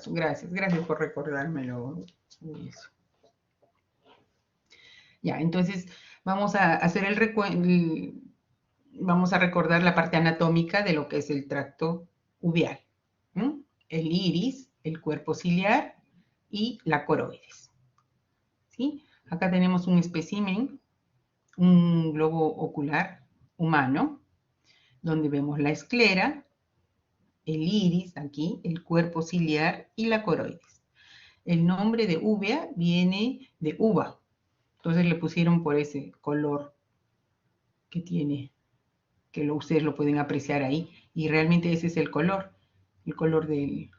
Gracias por recordármelo. Eso. Ya, entonces vamos a hacer vamos a recordar la parte anatómica de lo que es el tracto uveal. ¿Mm? El iris, el cuerpo ciliar y la coroides. ¿Sí? Acá tenemos un espécimen, un globo ocular humano, donde vemos la esclera, el iris aquí, el cuerpo ciliar y la coroides. El nombre de uvea viene de uva, entonces le pusieron por ese color que tiene, que ustedes lo pueden apreciar ahí, y realmente ese es el color de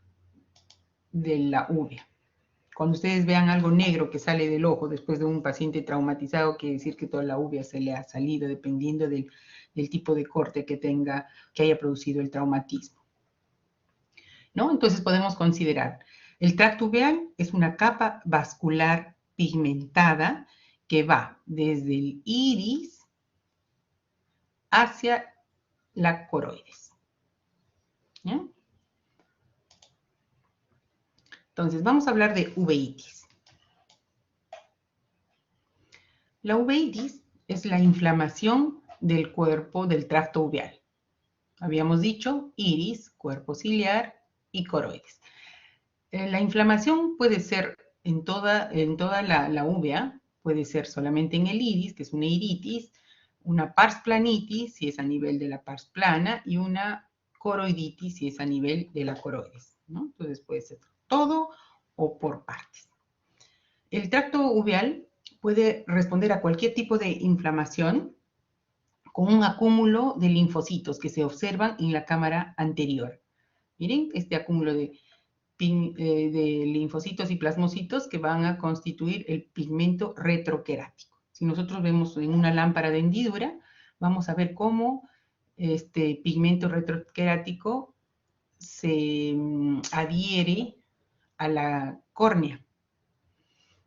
la uvea. Cuando ustedes vean algo negro que sale del ojo después de un paciente traumatizado, quiere decir que toda la uvea se le ha salido, dependiendo del tipo de corte que tenga, que haya producido el traumatismo, ¿no? Entonces podemos considerar, el tracto uveal es una capa vascular pigmentada que va desde el iris hacia la coroides. ¿Ya? Entonces, vamos a hablar de uveitis. La uveitis es la inflamación del cuerpo del tracto uveal. Habíamos dicho iris, cuerpo ciliar y coroides. La inflamación puede ser en toda la uvea, puede ser solamente en el iris, que es una iritis, una pars planitis, si es a nivel de la pars plana, y una coroiditis, si es a nivel de la coroides, ¿no? Entonces puede ser todo o por partes. El tracto uveal puede responder a cualquier tipo de inflamación con un acúmulo de linfocitos que se observan en la cámara anterior. Miren, este acúmulo de linfocitos y plasmocitos que van a constituir el pigmento retroquerático. Si nosotros vemos en una lámpara de hendidura, vamos a ver cómo este pigmento retroquerático se adhiere a la córnea.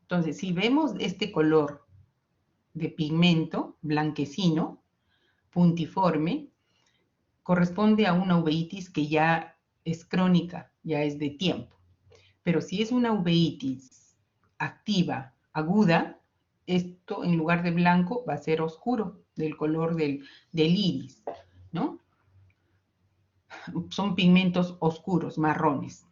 Entonces, si vemos este color de pigmento blanquecino, puntiforme, corresponde a una uveitis que ya es crónica, ya es de tiempo. Pero si es una uveitis activa, aguda, esto en lugar de blanco va a ser oscuro, del color del iris, ¿no? Son pigmentos oscuros, marrones.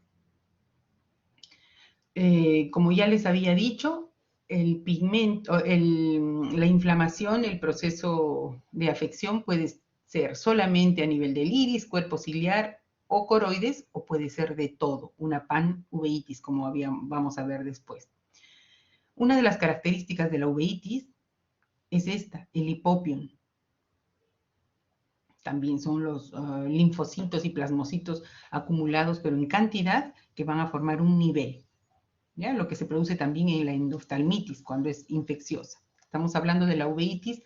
Como ya les había dicho, el pigmento, la inflamación, el proceso de afección puede ser solamente a nivel del iris, cuerpo ciliar o coroides, o puede ser de todo, una panuveitis, como vamos a ver después. Una de las características de la uveitis es esta, el hipopion. También son los linfocitos y plasmocitos acumulados, pero en cantidad, que van a formar un nivel. ¿Ya? Lo que se produce también en la endoftalmitis, cuando es infecciosa. Estamos hablando de la uveitis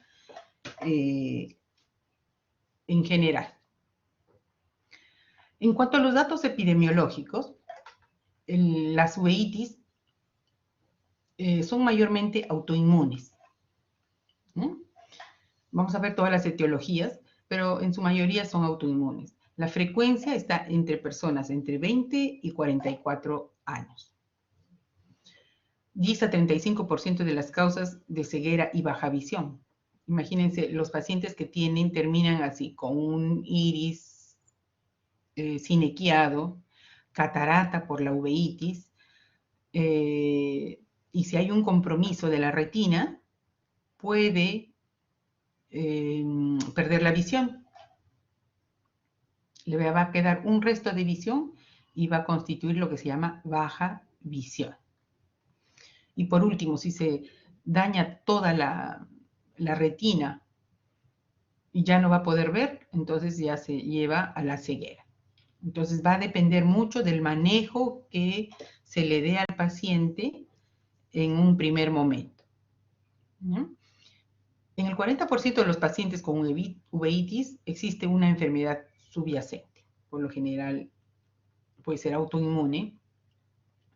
en general. En cuanto a los datos epidemiológicos, las uveitis son mayormente autoinmunes. Vamos a ver todas las etiologías, pero en su mayoría son autoinmunes. La frecuencia está entre personas entre 20 y 44 años. 10 a 35% de las causas de ceguera y baja visión. Imagínense, los pacientes que terminan así, con un iris cinequiado, catarata por la uveitis, y si hay un compromiso de la retina, puede perder la visión. Le va a quedar un resto de visión y va a constituir lo que se llama baja visión. Y por último, si se daña toda la retina y ya no va a poder ver, entonces ya se lleva a la ceguera. Entonces va a depender mucho del manejo que se le dé al paciente en un primer momento. ¿No? En el 40% de los pacientes con uveitis existe una enfermedad subyacente. Por lo general puede ser autoinmune,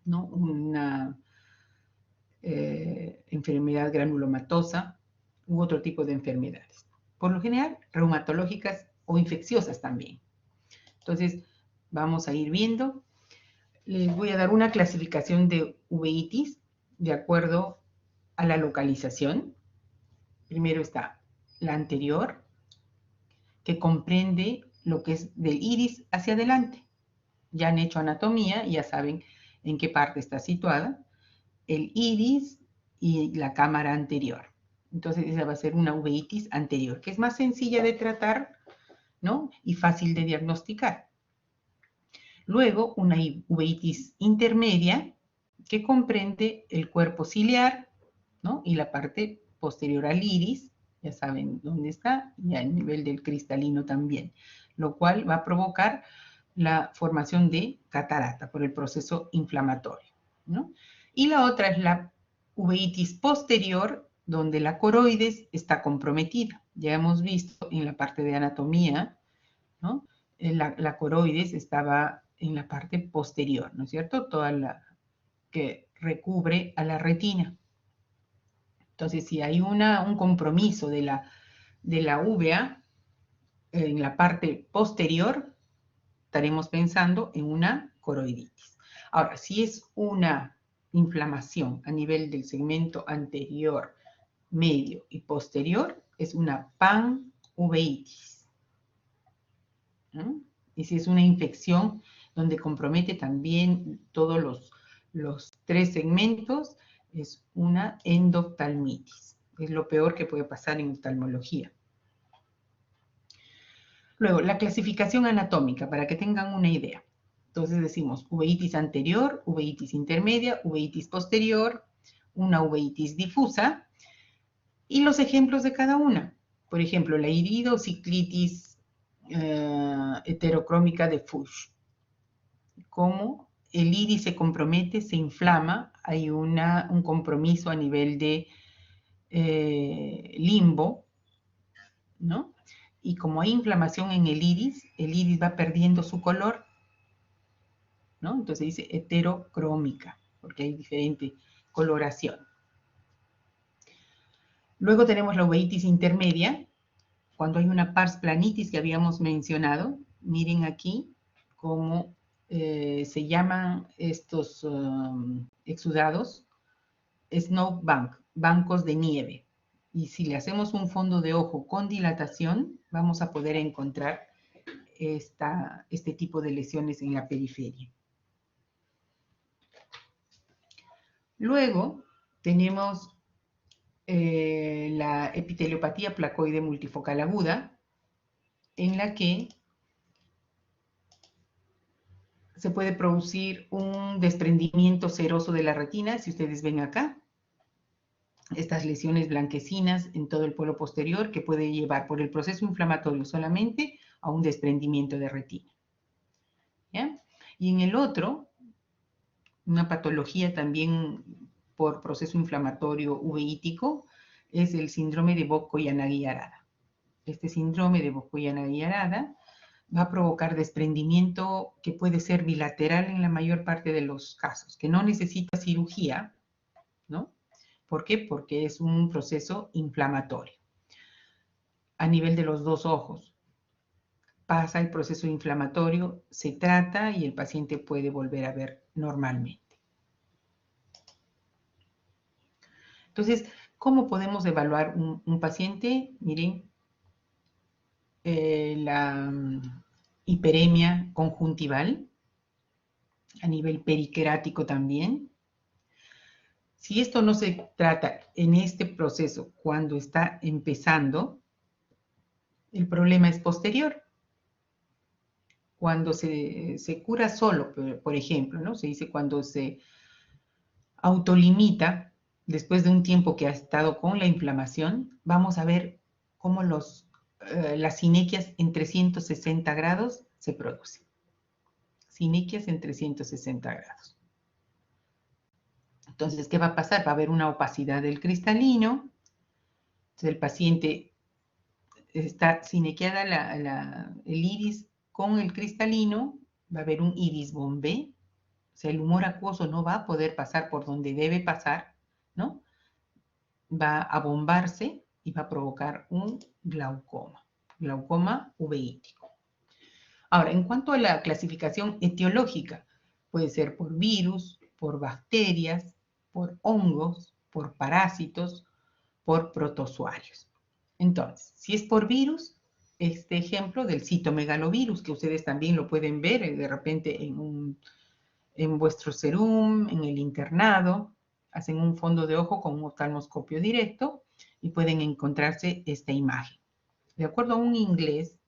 ¿no? Una enfermedad granulomatosa u otro tipo de enfermedades. Por lo general, reumatológicas o infecciosas también. Entonces, vamos a ir viendo. les voy a dar una clasificación de uveitis de acuerdo a la localización. Primero está la anterior, que comprende lo que es del iris hacia adelante. Ya han hecho anatomía, ya saben en qué parte está situada. El iris y la cámara anterior. Entonces esa va a ser una uveitis anterior, que es más sencilla de tratar, ¿no? Y fácil de diagnosticar. Luego, una uveitis intermedia, que comprende el cuerpo ciliar, ¿no? Y la parte posterior al iris, ya saben dónde está, y al nivel del cristalino también, lo cual va a provocar la formación de catarata por el proceso inflamatorio, ¿no? Y la otra es la uveitis posterior, donde la coroides está comprometida. Ya hemos visto en la parte de anatomía, ¿no? La coroides estaba en la parte posterior, ¿no es cierto? Toda la que recubre a la retina. Entonces, si hay un compromiso de la uvea en la parte posterior, estaremos pensando en una coroiditis. Ahora, si es una inflamación a nivel del segmento anterior, medio y posterior, es una panuveitis. ¿Mm? Y si es una infección donde compromete también todos los tres segmentos, es una endoftalmitis. Es lo peor que puede pasar en oftalmología. Luego, la clasificación anatómica, para que tengan una idea. Entonces decimos uveitis anterior, uveitis intermedia, uveitis posterior, una uveitis difusa, y los ejemplos de cada una. Por ejemplo, la iridociclitis heterocrómica de Fuchs. Como el iris se compromete, se inflama, hay un compromiso a nivel de limbo, ¿no? Y como hay inflamación en el iris va perdiendo su color, ¿no? Entonces dice heterocrómica, porque hay diferente coloración. Luego tenemos la uveitis intermedia, cuando hay una pars planitis que habíamos mencionado. Miren aquí cómo se llaman estos exudados snowbank, bancos de nieve. Y si le hacemos un fondo de ojo con dilatación, vamos a poder encontrar este tipo de lesiones en la periferia. Luego tenemos la epiteliopatía placoide multifocal aguda, en la que se puede producir un desprendimiento seroso de la retina, si ustedes ven acá, estas lesiones blanquecinas en todo el polo posterior que puede llevar por el proceso inflamatorio solamente a un desprendimiento de retina. ¿Ya? Y en el otro, una patología también por proceso inflamatorio uveítico, es el síndrome de Bokko-Yanagi-Arada. Este síndrome de Bokko-Yanagi-Arada va a provocar desprendimiento que puede ser bilateral en la mayor parte de los casos, que no necesita cirugía, ¿no? ¿Por qué? Porque es un proceso inflamatorio a nivel de los dos ojos. Pasa el proceso inflamatorio, se trata y el paciente puede volver a ver normalmente. Entonces, ¿cómo podemos evaluar un paciente? Miren, la hiperemia conjuntival, a nivel periquerático también. Si esto no se trata en este proceso cuando está empezando, el problema es posterior. Cuando se cura solo, por ejemplo, ¿no? Se dice cuando se autolimita, después de un tiempo que ha estado con la inflamación, vamos a ver cómo las sinequias en 360 grados se producen. Sinequias en 360 grados. Entonces, ¿qué va a pasar? Va a haber una opacidad del cristalino. Entonces, el paciente está sinequiada el iris con el cristalino, va a haber un iris bombé, o sea, el humor acuoso no va a poder pasar por donde debe pasar, ¿no? Va a bombarse y va a provocar un glaucoma uveítico. Ahora, en cuanto a la clasificación etiológica, Puede ser por virus, por bacterias, por hongos, por parásitos, por protozoarios. Entonces, si es por virus, este ejemplo del citomegalovirus, que ustedes también lo pueden ver de repente en vuestro serum, en el internado, hacen un fondo de ojo con un oftalmoscopio directo y pueden encontrarse esta imagen. De acuerdo a un inglés,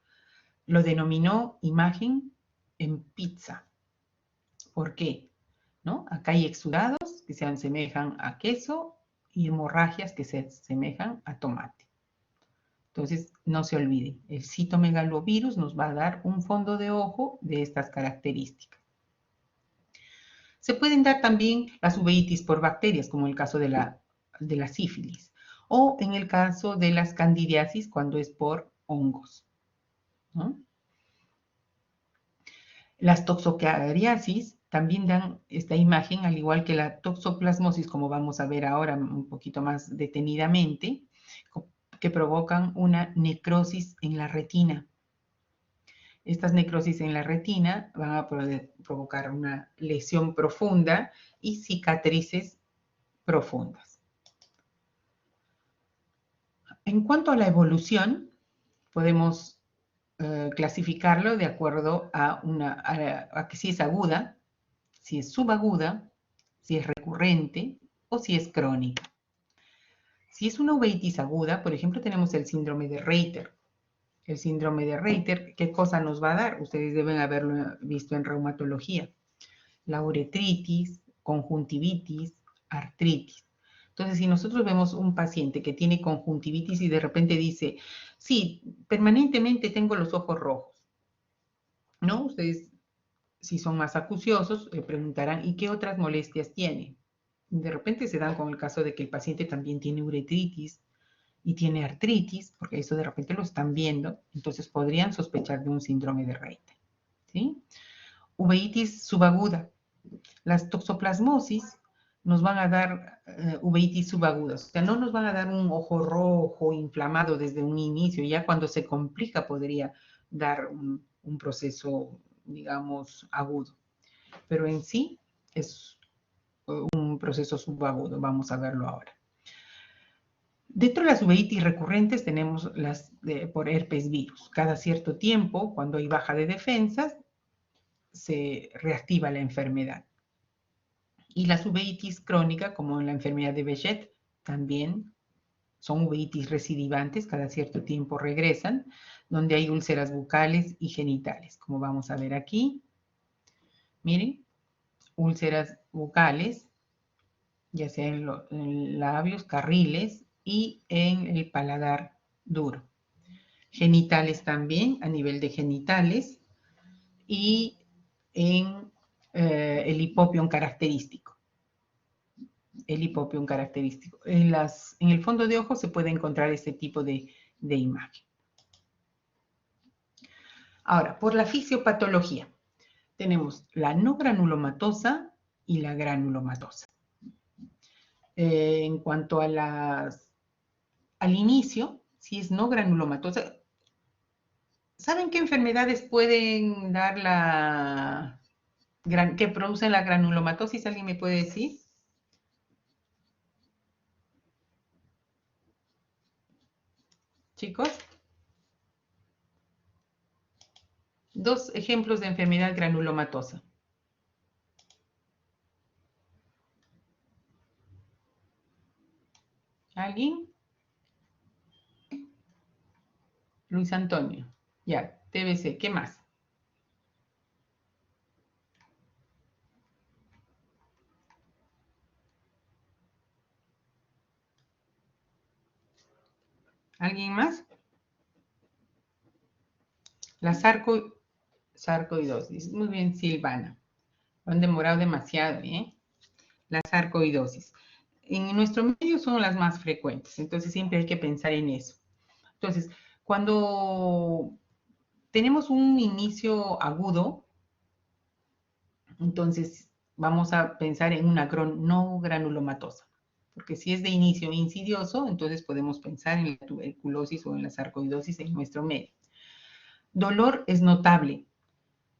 lo denominó imagen en pizza. ¿Por qué? ¿No? Acá hay exudados que se asemejan a queso y hemorragias que se asemejan a tomate. Entonces, no se olviden, el citomegalovirus nos va a dar un fondo de ojo de estas características. Se pueden dar también las uveitis por bacterias, como en el caso de la sífilis, o en el caso de las candidiasis, cuando es por hongos, ¿no? Las toxocariasis también dan esta imagen, al igual que la toxoplasmosis, como vamos a ver ahora un poquito más detenidamente, que provocan una necrosis en la retina. Estas necrosis en la retina van a provocar una lesión profunda y cicatrices profundas. En cuanto a la evolución, podemos clasificarlo de acuerdo a que si es aguda, si es subaguda, si es recurrente o si es crónica. Si es una uveitis aguda, por ejemplo, tenemos el síndrome de Reiter. El síndrome de Reiter, ¿qué cosa nos va a dar? Ustedes deben haberlo visto en reumatología. La uretritis, conjuntivitis, artritis. Entonces, si nosotros vemos un paciente que tiene conjuntivitis y de repente dice, sí, permanentemente tengo los ojos rojos, ¿no? Ustedes, si son más acuciosos, le preguntarán, ¿y qué otras molestias tiene? De repente se dan con el caso de que el paciente también tiene uretritis y tiene artritis, porque eso de repente lo están viendo, entonces podrían sospechar de un síndrome de Reiter, ¿sí? Uveitis subaguda. Las toxoplasmosis nos van a dar uveitis subagudas, o sea, no nos van a dar un ojo rojo inflamado desde un inicio, ya cuando se complica podría dar un proceso, digamos, agudo, pero en sí es un proceso subagudo, vamos a verlo ahora. Dentro de las uveitis recurrentes tenemos las por herpes virus. Cada cierto tiempo, cuando hay baja de defensas, se reactiva la enfermedad. Y las uveitis crónicas, como en la enfermedad de Behçet, también son uveitis recidivantes, cada cierto tiempo regresan, donde hay úlceras bucales y genitales, como vamos a ver aquí. Miren, úlceras bucales, ya sea en los labios, carriles y en el paladar duro. Genitales también, a nivel de genitales, y en el hipopión característico. El hipopión característico. En el fondo de ojo se puede encontrar este tipo de imagen. Ahora, por la fisiopatología, tenemos la no granulomatosa y la granulomatosa. En cuanto a al inicio, si es no granulomatosa, ¿saben qué enfermedades pueden dar que producen la granulomatosis? ¿Alguien me puede decir? Chicos. Dos ejemplos de enfermedad granulomatosa. ¿Alguien? Luis Antonio. Ya, TBC. ¿Qué más? ¿Alguien más? La sarcoidosis. Muy bien, Silvana. Han demorado demasiado, ¿eh? La sarcoidosis. En nuestro medio son las más frecuentes, entonces siempre hay que pensar en eso. Entonces, cuando tenemos un inicio agudo, entonces vamos a pensar en una no granulomatosa, porque si es de inicio insidioso, entonces podemos pensar en la tuberculosis o en la sarcoidosis en nuestro medio. Dolor es notable.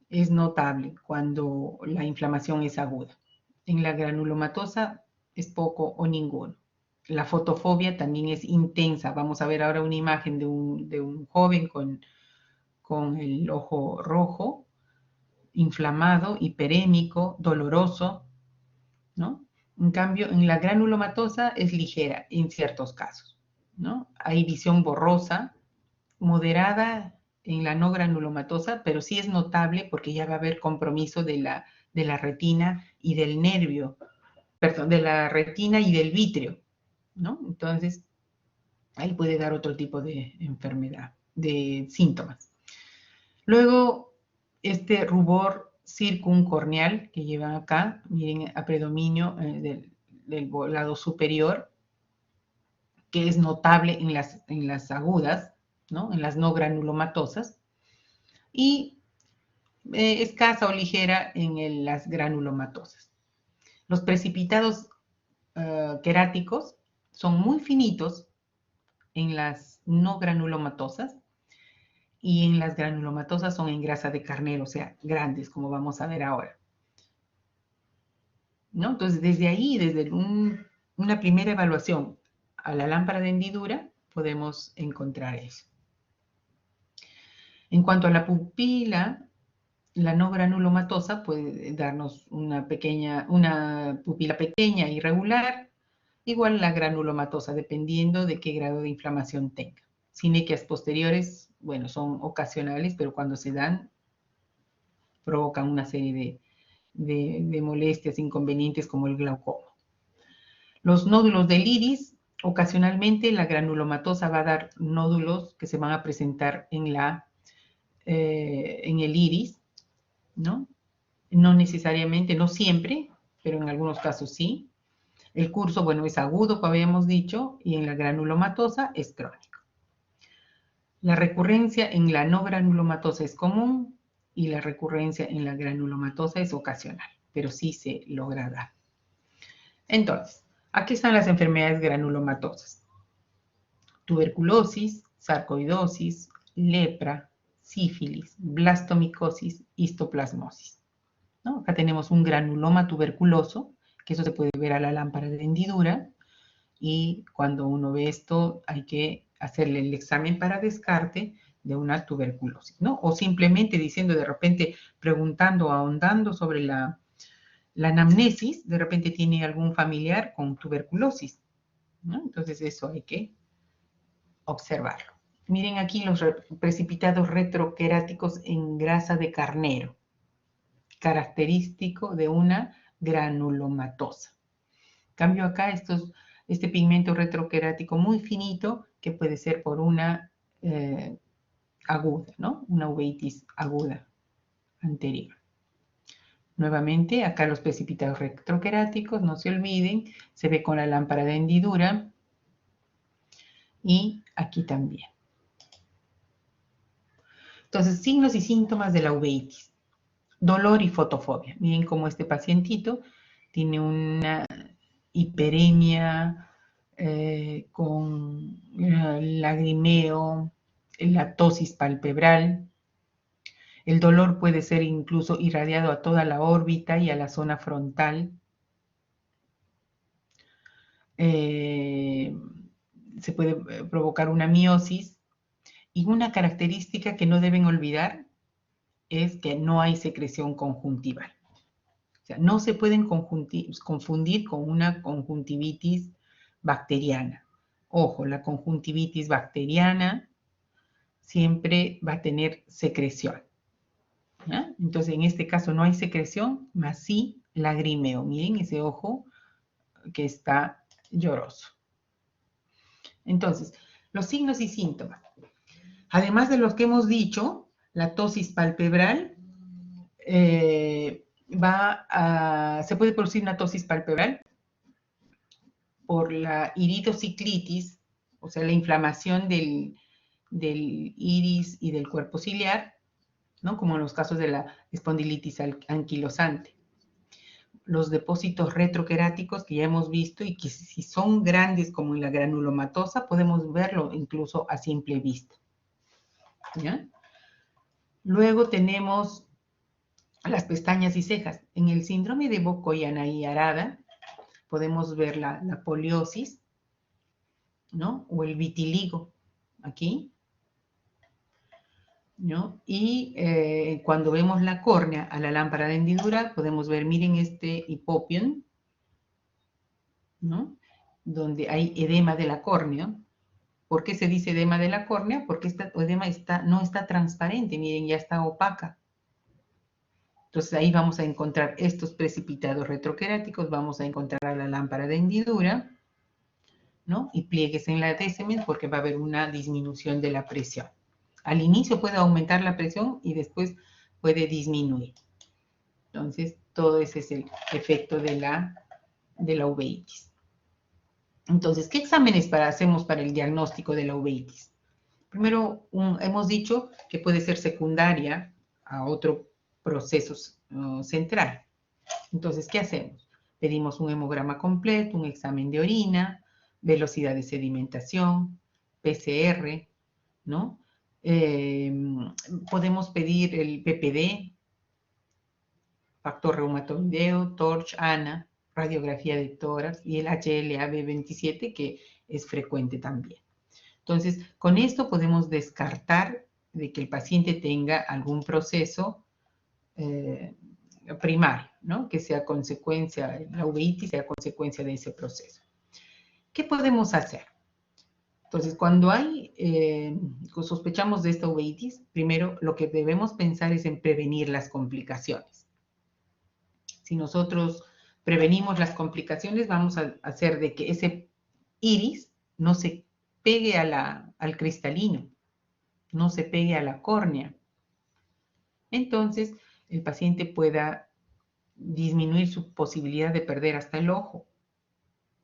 es notable cuando la inflamación es aguda. En la granulomatosa es poco o ninguno. La fotofobia también es intensa. Vamos a ver ahora una imagen de un joven con el ojo rojo, inflamado, hiperémico, doloroso, ¿no? En cambio, en la granulomatosa es ligera en ciertos casos, ¿no? Hay visión borrosa, moderada en la no granulomatosa, pero sí es notable porque ya va a haber compromiso de la retina y del nervio, perdón, de la retina y del vítreo, ¿no? Entonces, ahí puede dar otro tipo de enfermedad, de síntomas. Luego, este rubor circuncorneal que llevan acá, miren, a predominio del lado superior, que es notable en las agudas, ¿no? En las no granulomatosas, y escasa o ligera en las granulomatosas. Los precipitados queráticos son muy finitos en las no granulomatosas y en las granulomatosas son en grasa de carnero, o sea, grandes, como vamos a ver ahora, ¿no? Entonces, desde ahí, desde una primera evaluación a la lámpara de hendidura, podemos encontrar eso. En cuanto a la pupila, la no granulomatosa puede darnos una pupila pequeña, irregular, igual la granulomatosa, dependiendo de qué grado de inflamación tenga. Sinequias posteriores, bueno, son ocasionales, pero cuando se dan, provocan una serie de molestias, inconvenientes como el glaucoma. Los nódulos del iris, ocasionalmente la granulomatosa va a dar nódulos que se van a presentar en el iris, ¿no? No necesariamente, no siempre, pero en algunos casos sí. El curso, bueno, es agudo, como habíamos dicho, y en la granulomatosa es crónico. La recurrencia en la no granulomatosa es común y la recurrencia en la granulomatosa es ocasional, pero sí se logra dar. Entonces, aquí están las enfermedades granulomatosas: tuberculosis, sarcoidosis, lepra, sífilis, blastomicosis, histoplasmosis, ¿no? Acá tenemos un granuloma tuberculoso, que eso se puede ver a la lámpara de hendidura, y cuando uno ve esto hay que hacerle el examen para descarte de una tuberculosis, ¿no? O simplemente diciendo de repente, preguntando, ahondando sobre la anamnesis, de repente tiene algún familiar con tuberculosis, ¿no? Entonces eso hay que observarlo. Miren aquí los precipitados retroqueráticos en grasa de carnero, característico de una granulomatosa. Cambio acá este pigmento retroquerático muy finito que puede ser por una aguda, ¿no? Una uveitis aguda anterior. Nuevamente, acá los precipitados retroqueráticos, no se olviden, se ve con la lámpara de hendidura y aquí también. Entonces, signos y síntomas de la uveitis. Dolor y fotofobia. Miren cómo este pacientito tiene una hiperemia con lagrimeo, la tosis palpebral. El dolor puede ser incluso irradiado a toda la órbita y a la zona frontal. Se puede provocar una miosis. Y una característica que no deben olvidar es que no hay secreción conjuntival. O sea, no se pueden confundir con una conjuntivitis bacteriana. Ojo, la conjuntivitis bacteriana siempre va a tener secreción, ¿ya? Entonces, en este caso no hay secreción, más sí lagrimeo. Miren ese ojo que está lloroso. Entonces, los signos y síntomas. Además de los que hemos dicho, la tosis palpebral, se puede producir una tosis palpebral por la iridociclitis, o sea, la inflamación del iris y del cuerpo ciliar, ¿no? Como en los casos de la espondilitis anquilosante. Los depósitos retroqueráticos que ya hemos visto y que si son grandes como en la granulomatosa, podemos verlo incluso a simple vista, ¿ya? Luego tenemos las pestañas y cejas. En el síndrome de Bocoyana y Arada podemos ver la poliosis, ¿no? O el vitiligo, aquí, ¿no? Y cuando vemos la córnea a la lámpara de hendidura, podemos ver, miren este hipopion, ¿no? Donde hay edema de la córnea. ¿Por qué se dice edema de la córnea? Porque esta edema no está transparente, miren, ya está opaca. Entonces ahí vamos a encontrar estos precipitados retroqueráticos, vamos a encontrar la lámpara de hendidura, ¿no? Y pliegues en la descemen porque va a haber una disminución de la presión. Al inicio puede aumentar la presión y después puede disminuir. Entonces, todo ese es el efecto de la uveitis. Entonces, ¿qué exámenes hacemos para el diagnóstico de la uveitis? Primero, hemos dicho que puede ser secundaria a otro proceso central. Entonces, ¿qué hacemos? Pedimos un hemograma completo, un examen de orina, velocidad de sedimentación, PCR, ¿no? Podemos pedir el PPD, factor reumatoideo, TORCH, ANA, radiografía de tórax y el HLA-B27, que es frecuente también. Entonces, con esto podemos descartar de que el paciente tenga algún proceso primario, ¿no? Que sea consecuencia, la uveitis sea consecuencia de ese proceso. ¿Qué podemos hacer? Entonces, cuando sospechamos de esta uveitis, primero lo que debemos pensar es en prevenir las complicaciones. Si nosotros prevenimos las complicaciones, vamos a hacer de que ese iris no se pegue al cristalino, no se pegue a la córnea. Entonces, el paciente pueda disminuir su posibilidad de perder hasta el ojo,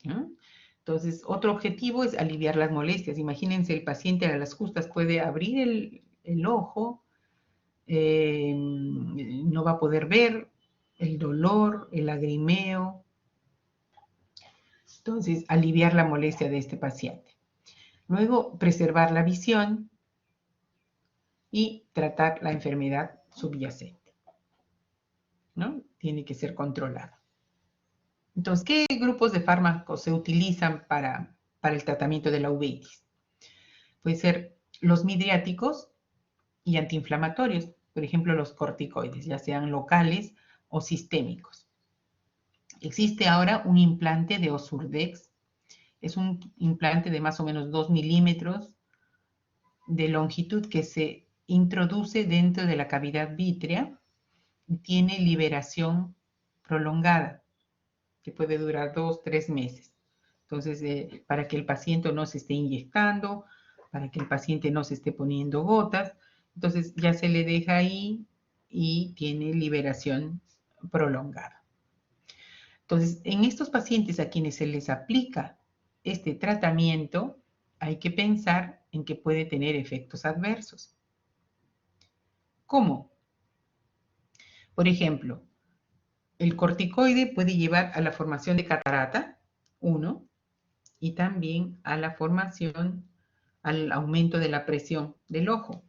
¿no? Entonces, otro objetivo es aliviar las molestias. Imagínense, el paciente a las justas puede abrir el ojo, no va a poder ver, el dolor, el lagrimeo. Entonces, aliviar la molestia de este paciente. Luego, preservar la visión y tratar la enfermedad subyacente, ¿no? Tiene que ser controlada. Entonces, ¿qué grupos de fármacos se utilizan para el tratamiento de la uveitis? Puede ser los midriáticos y antiinflamatorios, por ejemplo, los corticoides, ya sean locales o sistémicos. Existe ahora un implante de Osurdex, es un implante de más o menos 2 milímetros de longitud que se introduce dentro de la cavidad vítrea y tiene liberación prolongada, que puede durar 2-3 meses. Entonces, para que el paciente no se esté inyectando, para que el paciente no se esté poniendo gotas, entonces ya se le deja ahí y tiene liberación prolongada. Entonces, en estos pacientes a quienes se les aplica este tratamiento, hay que pensar en que puede tener efectos adversos. ¿Cómo? Por ejemplo, el corticoide puede llevar a la formación de catarata, 1, y también a la formación, al aumento de la presión del ojo.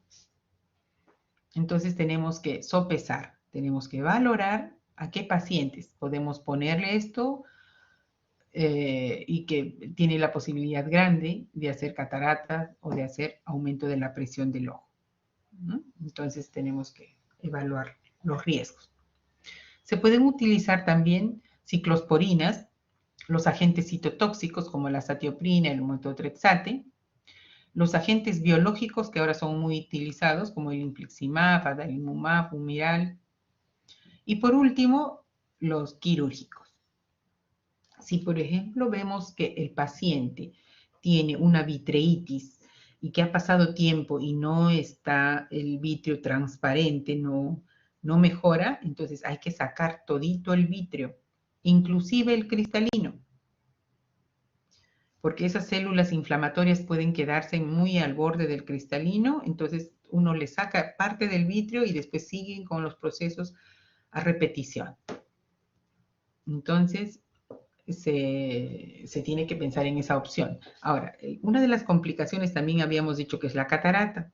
Entonces tenemos que sopesar, tenemos que valorar a qué pacientes podemos ponerle esto y que tiene la posibilidad grande de hacer cataratas o de hacer aumento de la presión del ojo, ¿no? Entonces tenemos que evaluar los riesgos. Se pueden utilizar también ciclosporinas, los agentes citotóxicos como la satioprina, el metotrexate, los agentes biológicos que ahora son muy utilizados como el infliximab, adalimumab, humiral, y por último, los quirúrgicos. Si por ejemplo vemos que el paciente tiene una vitreitis y que ha pasado tiempo y no está el vítreo transparente, no mejora, entonces hay que sacar todito el vítreo, inclusive el cristalino, porque esas células inflamatorias pueden quedarse muy al borde del cristalino, entonces uno le saca parte del vítreo y después siguen con los procesos a repetición. Entonces, se tiene que pensar en esa opción. Ahora, una de las complicaciones también habíamos dicho que es la catarata.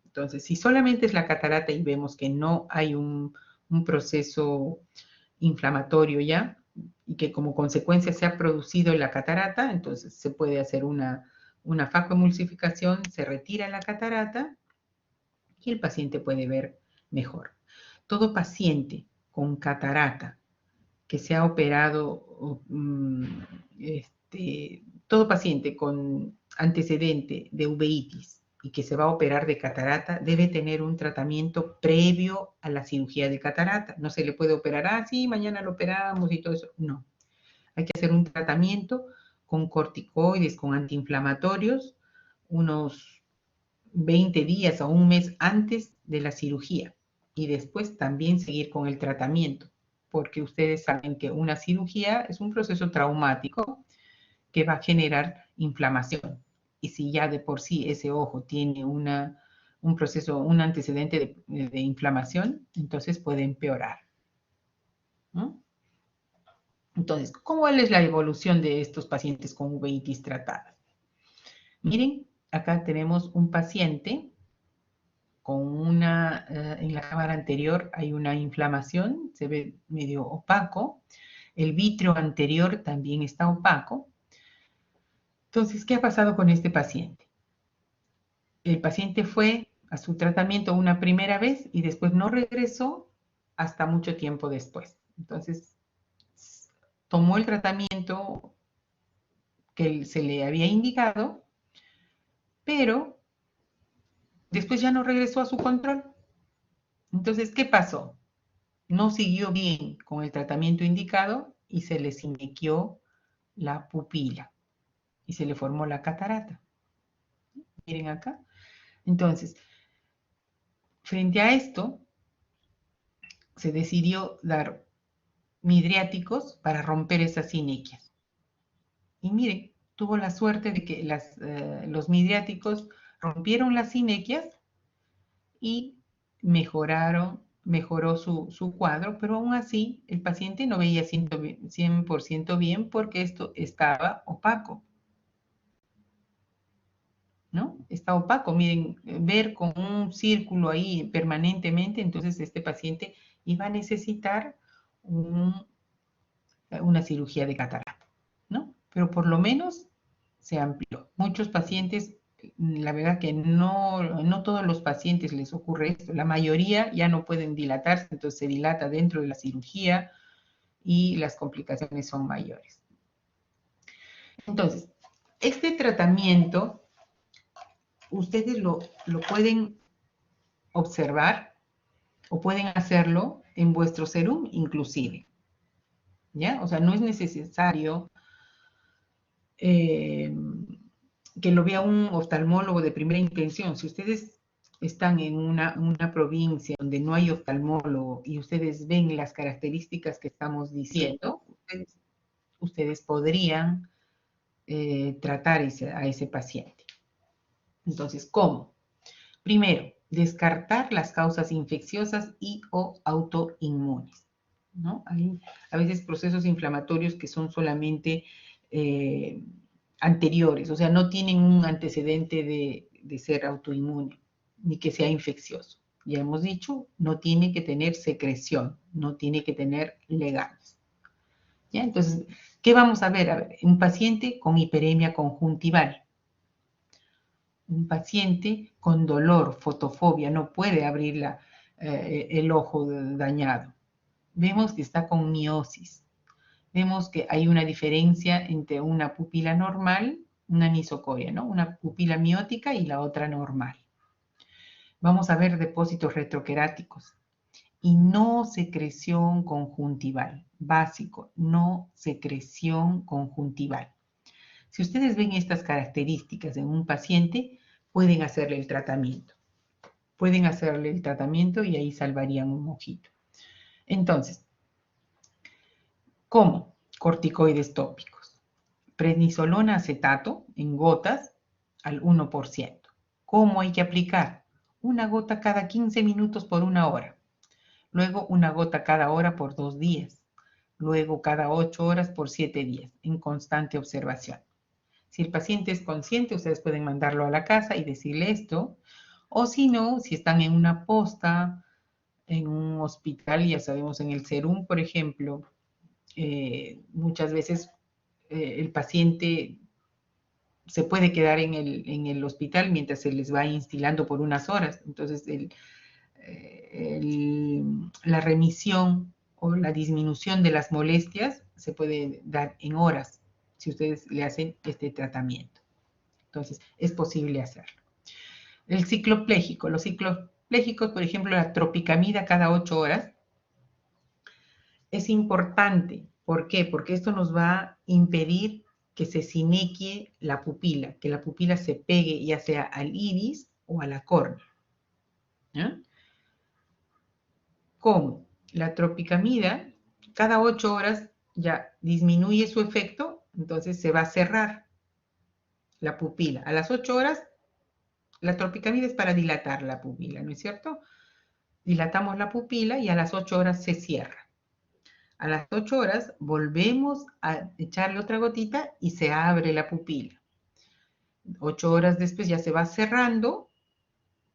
Entonces, si solamente es la catarata y vemos que no hay un un proceso inflamatorio ya, y que como consecuencia se ha producido la catarata, entonces se puede hacer una facoemulsificación, se retira la catarata y el paciente puede ver mejor. Todo paciente con catarata que se ha operado, todo paciente con antecedente de uveitis y que se va a operar de catarata debe tener un tratamiento previo a la cirugía de catarata. No se le puede operar, sí, mañana lo operamos y todo eso. No. Hay que hacer un tratamiento con corticoides, con antiinflamatorios, unos 20 días o un mes antes de la cirugía. Y después también seguir con el tratamiento, porque ustedes saben que una cirugía es un proceso traumático que va a generar inflamación. Y si ya de por sí ese ojo tiene un proceso, un antecedente de inflamación, entonces puede empeorar, ¿no? Entonces, ¿cuál es la evolución de estos pacientes con uveitis tratadas? Miren, acá tenemos un paciente con en la cámara anterior hay una inflamación, se ve medio opaco. El vítreo anterior también está opaco. Entonces, ¿qué ha pasado con este paciente? El paciente fue a su tratamiento una primera vez y después no regresó hasta mucho tiempo después. Entonces, tomó el tratamiento que se le había indicado, pero después ya no regresó a su control. Entonces, ¿qué pasó? No siguió bien con el tratamiento indicado y se le siniquió la pupila y se le formó la catarata. Miren acá. Entonces, frente a esto, se decidió dar midriáticos para romper esas sinequias. Y miren, tuvo la suerte de que los midriáticos rompieron las sinequias y mejoró su cuadro, pero aún así el paciente no veía 100% bien porque esto estaba opaco, ¿no? Está opaco, miren, ver con un círculo ahí permanentemente, entonces este paciente iba a necesitar una cirugía de catarata, ¿no? Pero por lo menos se amplió. Muchos pacientes, la verdad que no todos los pacientes les ocurre esto, la mayoría ya no pueden dilatarse, entonces se dilata dentro de la cirugía y las complicaciones son mayores. Entonces, este tratamiento, ustedes lo pueden observar o pueden hacerlo en vuestro serum inclusive, ¿ya? O sea, no es necesario que lo vea un oftalmólogo de primera intención. Si ustedes están en una provincia donde no hay oftalmólogo y ustedes ven las características que estamos diciendo, ustedes podrían tratar a ese paciente. Entonces, ¿cómo? Primero, descartar las causas infecciosas y o autoinmunes, ¿no? Hay a veces procesos inflamatorios que son solamente anteriores, o sea, no tienen un antecedente de ser autoinmune, ni que sea infeccioso. Ya hemos dicho, no tiene que tener secreción, no tiene que tener leganes. ¿Ya? Entonces, ¿qué vamos a ver? A ver, un paciente con hiperemia conjuntival. Un paciente con dolor, fotofobia, no puede abrir el ojo dañado. Vemos que está con miosis. Vemos que hay una diferencia entre una pupila normal, una anisocoria, ¿no? Una pupila miótica y la otra normal. Vamos a ver depósitos retroqueráticos y no secreción conjuntival. Básico, no secreción conjuntival. Si ustedes ven estas características en un paciente, pueden hacerle el tratamiento. Pueden hacerle el tratamiento y ahí salvarían un ojito. Entonces, ¿cómo? Corticoides tópicos. Prednisolona acetato en gotas al 1%. ¿Cómo hay que aplicar? Una gota cada 15 minutos por 1 hora. Luego una gota cada hora por 2 días. Luego cada 8 horas por 7 días, en constante observación. Si el paciente es consciente, ustedes pueden mandarlo a la casa y decirle esto. O si no, si están en una posta en un hospital, ya sabemos, en el SERUM, por ejemplo, muchas veces el paciente se puede quedar en el hospital mientras se les va instilando por unas horas. Entonces, la remisión o la disminución de las molestias se puede dar en horas si ustedes le hacen este tratamiento. Entonces, es posible hacerlo. El cicloplégico. Los cicloplégicos, por ejemplo, la tropicamida cada 8 horas, es importante. ¿Por qué? Porque esto nos va a impedir que se sinequie la pupila, que la pupila se pegue ya sea al iris o a la córnea. ¿Ya? ¿Cómo? La tropicamida, cada 8 horas ya disminuye su efecto, entonces se va a cerrar la pupila. A las 8 horas, la tropicamida es para dilatar la pupila, ¿no es cierto? Dilatamos la pupila y a las 8 horas se cierra. A las 8 horas volvemos a echarle otra gotita y se abre la pupila. 8 horas después ya se va cerrando,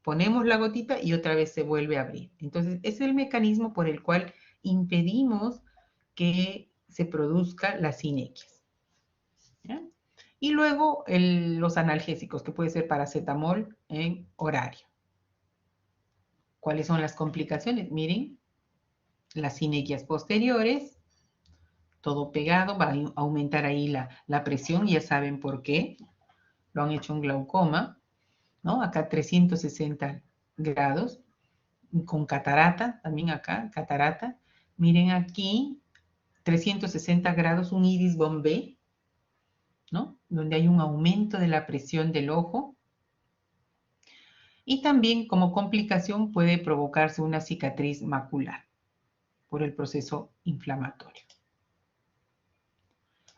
ponemos la gotita y otra vez se vuelve a abrir. Entonces, es el mecanismo por el cual impedimos que se produzca la sinequias. ¿Ya? Y luego los analgésicos, que puede ser paracetamol en horario. ¿Cuáles son las complicaciones? Miren, las sinequias posteriores, todo pegado, va a aumentar ahí la presión, ya saben por qué. Lo han hecho en glaucoma, ¿no? Acá 360 grados, con catarata, también acá, catarata. Miren aquí, 360 grados, un iris bombé, ¿no? Donde hay un aumento de la presión del ojo. Y también como complicación puede provocarse una cicatriz macular por el proceso inflamatorio.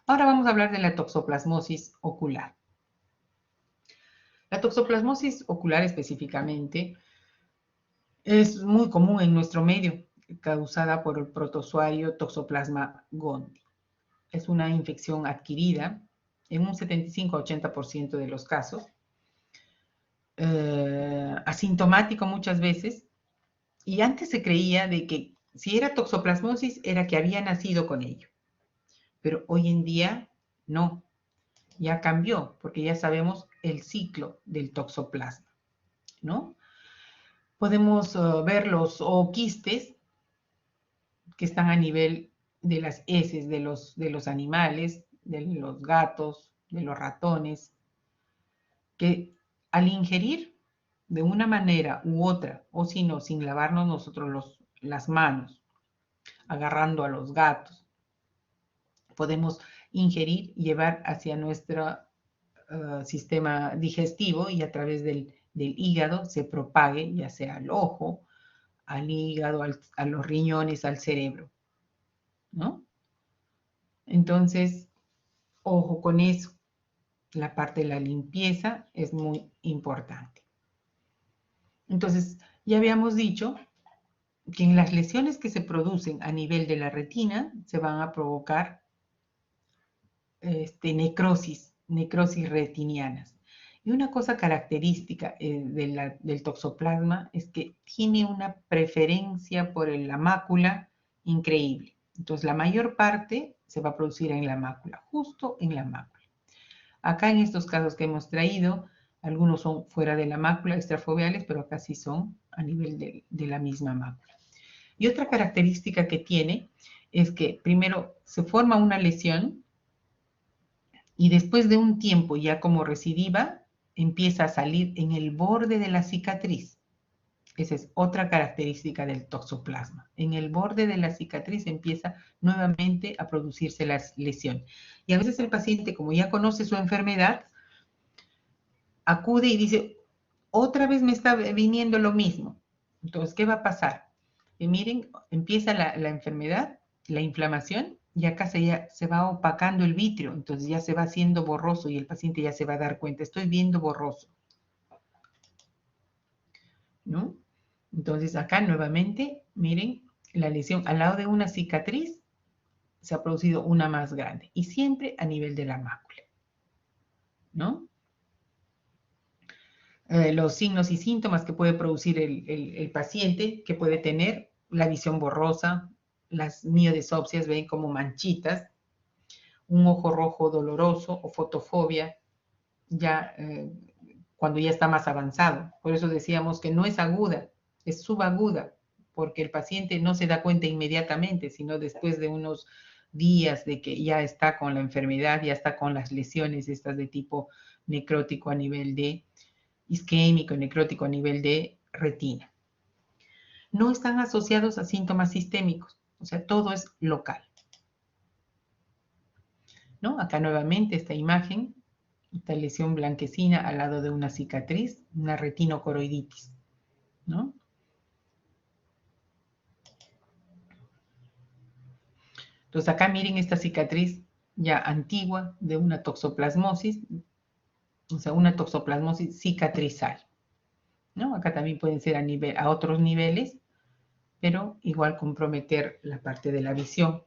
Ahora vamos a hablar de la toxoplasmosis ocular. La toxoplasmosis ocular específicamente es muy común en nuestro medio, causada por el protozoario Toxoplasma gondii. Es una infección adquirida en un 75-80% de los casos, asintomático muchas veces, y antes se creía de que si era toxoplasmosis era que había nacido con ello, pero hoy en día no, ya cambió, porque ya sabemos el ciclo del toxoplasma, ¿no? Podemos ver los quistes que están a nivel de las heces de los animales, de los gatos, de los ratones, que al ingerir de una manera u otra, o si no, sin lavarnos nosotros las manos, agarrando a los gatos, podemos ingerir y llevar hacia nuestro sistema digestivo y a través del hígado se propague, ya sea al ojo, al hígado, a los riñones, al cerebro, ¿no? Entonces, ojo con eso. La parte de la limpieza es muy importante. Entonces, ya habíamos dicho que en las lesiones que se producen a nivel de la retina se van a provocar necrosis retinianas. Y una cosa característica del toxoplasma es que tiene una preferencia por la mácula increíble. Entonces, la mayor parte se va a producir en la mácula, justo en la mácula. Acá en estos casos que hemos traído, algunos son fuera de la mácula, extrafoveales, pero acá sí son a nivel de la misma mácula. Y otra característica que tiene es que primero se forma una lesión y después de un tiempo ya como recidiva empieza a salir en el borde de la cicatriz. Esa es otra característica del toxoplasma. En el borde de la cicatriz empieza nuevamente a producirse la lesión. Y a veces el paciente, como ya conoce su enfermedad, acude y dice, otra vez me está viniendo lo mismo. Entonces, ¿qué va a pasar? Y miren, empieza la enfermedad, la inflamación, y acá se va opacando el vitrio, entonces ya se va haciendo borroso y el paciente ya se va a dar cuenta, estoy viendo borroso, ¿no? Entonces acá nuevamente, miren, la lesión al lado de una cicatriz se ha producido una más grande y siempre a nivel de la mácula, ¿no? Los signos y síntomas que puede producir el paciente, que puede tener la visión borrosa, las miodesopsias, ven como manchitas, un ojo rojo doloroso o fotofobia, ya cuando ya está más avanzado. Por eso decíamos que no es aguda, es subaguda, porque el paciente no se da cuenta inmediatamente, sino después de unos días de que ya está con la enfermedad, ya está con las lesiones estas de tipo necrótico a nivel de isquémico, necrótico a nivel de retina. No están asociados a síntomas sistémicos, o sea, todo es local, ¿no? Acá nuevamente esta imagen, esta lesión blanquecina al lado de una cicatriz, una retinocoroiditis, ¿no? Entonces acá miren esta cicatriz ya antigua de una toxoplasmosis, o sea, una toxoplasmosis cicatrizal, ¿no? Acá también pueden ser a otros niveles, pero igual comprometer la parte de la visión.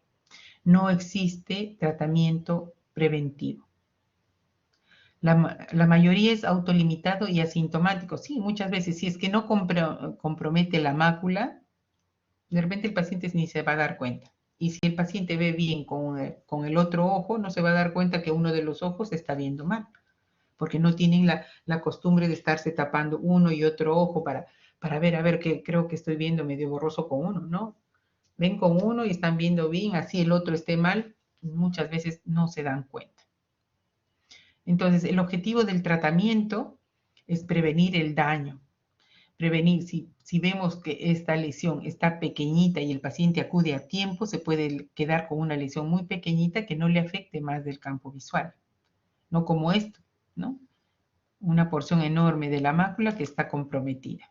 No existe tratamiento preventivo. La mayoría es autolimitado y asintomático. Sí, muchas veces, si es que no compromete la mácula, de repente el paciente ni se va a dar cuenta. Y si el paciente ve bien con el otro ojo, no se va a dar cuenta que uno de los ojos está viendo mal, porque no tienen la costumbre de estarse tapando uno y otro ojo para ver, a ver, que creo que estoy viendo medio borroso con uno, ¿no? Ven con uno y están viendo bien, así el otro esté mal, muchas veces no se dan cuenta. Entonces, el objetivo del tratamiento es prevenir el daño. Prevenir, si vemos que esta lesión está pequeñita y el paciente acude a tiempo, se puede quedar con una lesión muy pequeñita que no le afecte más del campo visual. No como esto, ¿no? Una porción enorme de la mácula que está comprometida.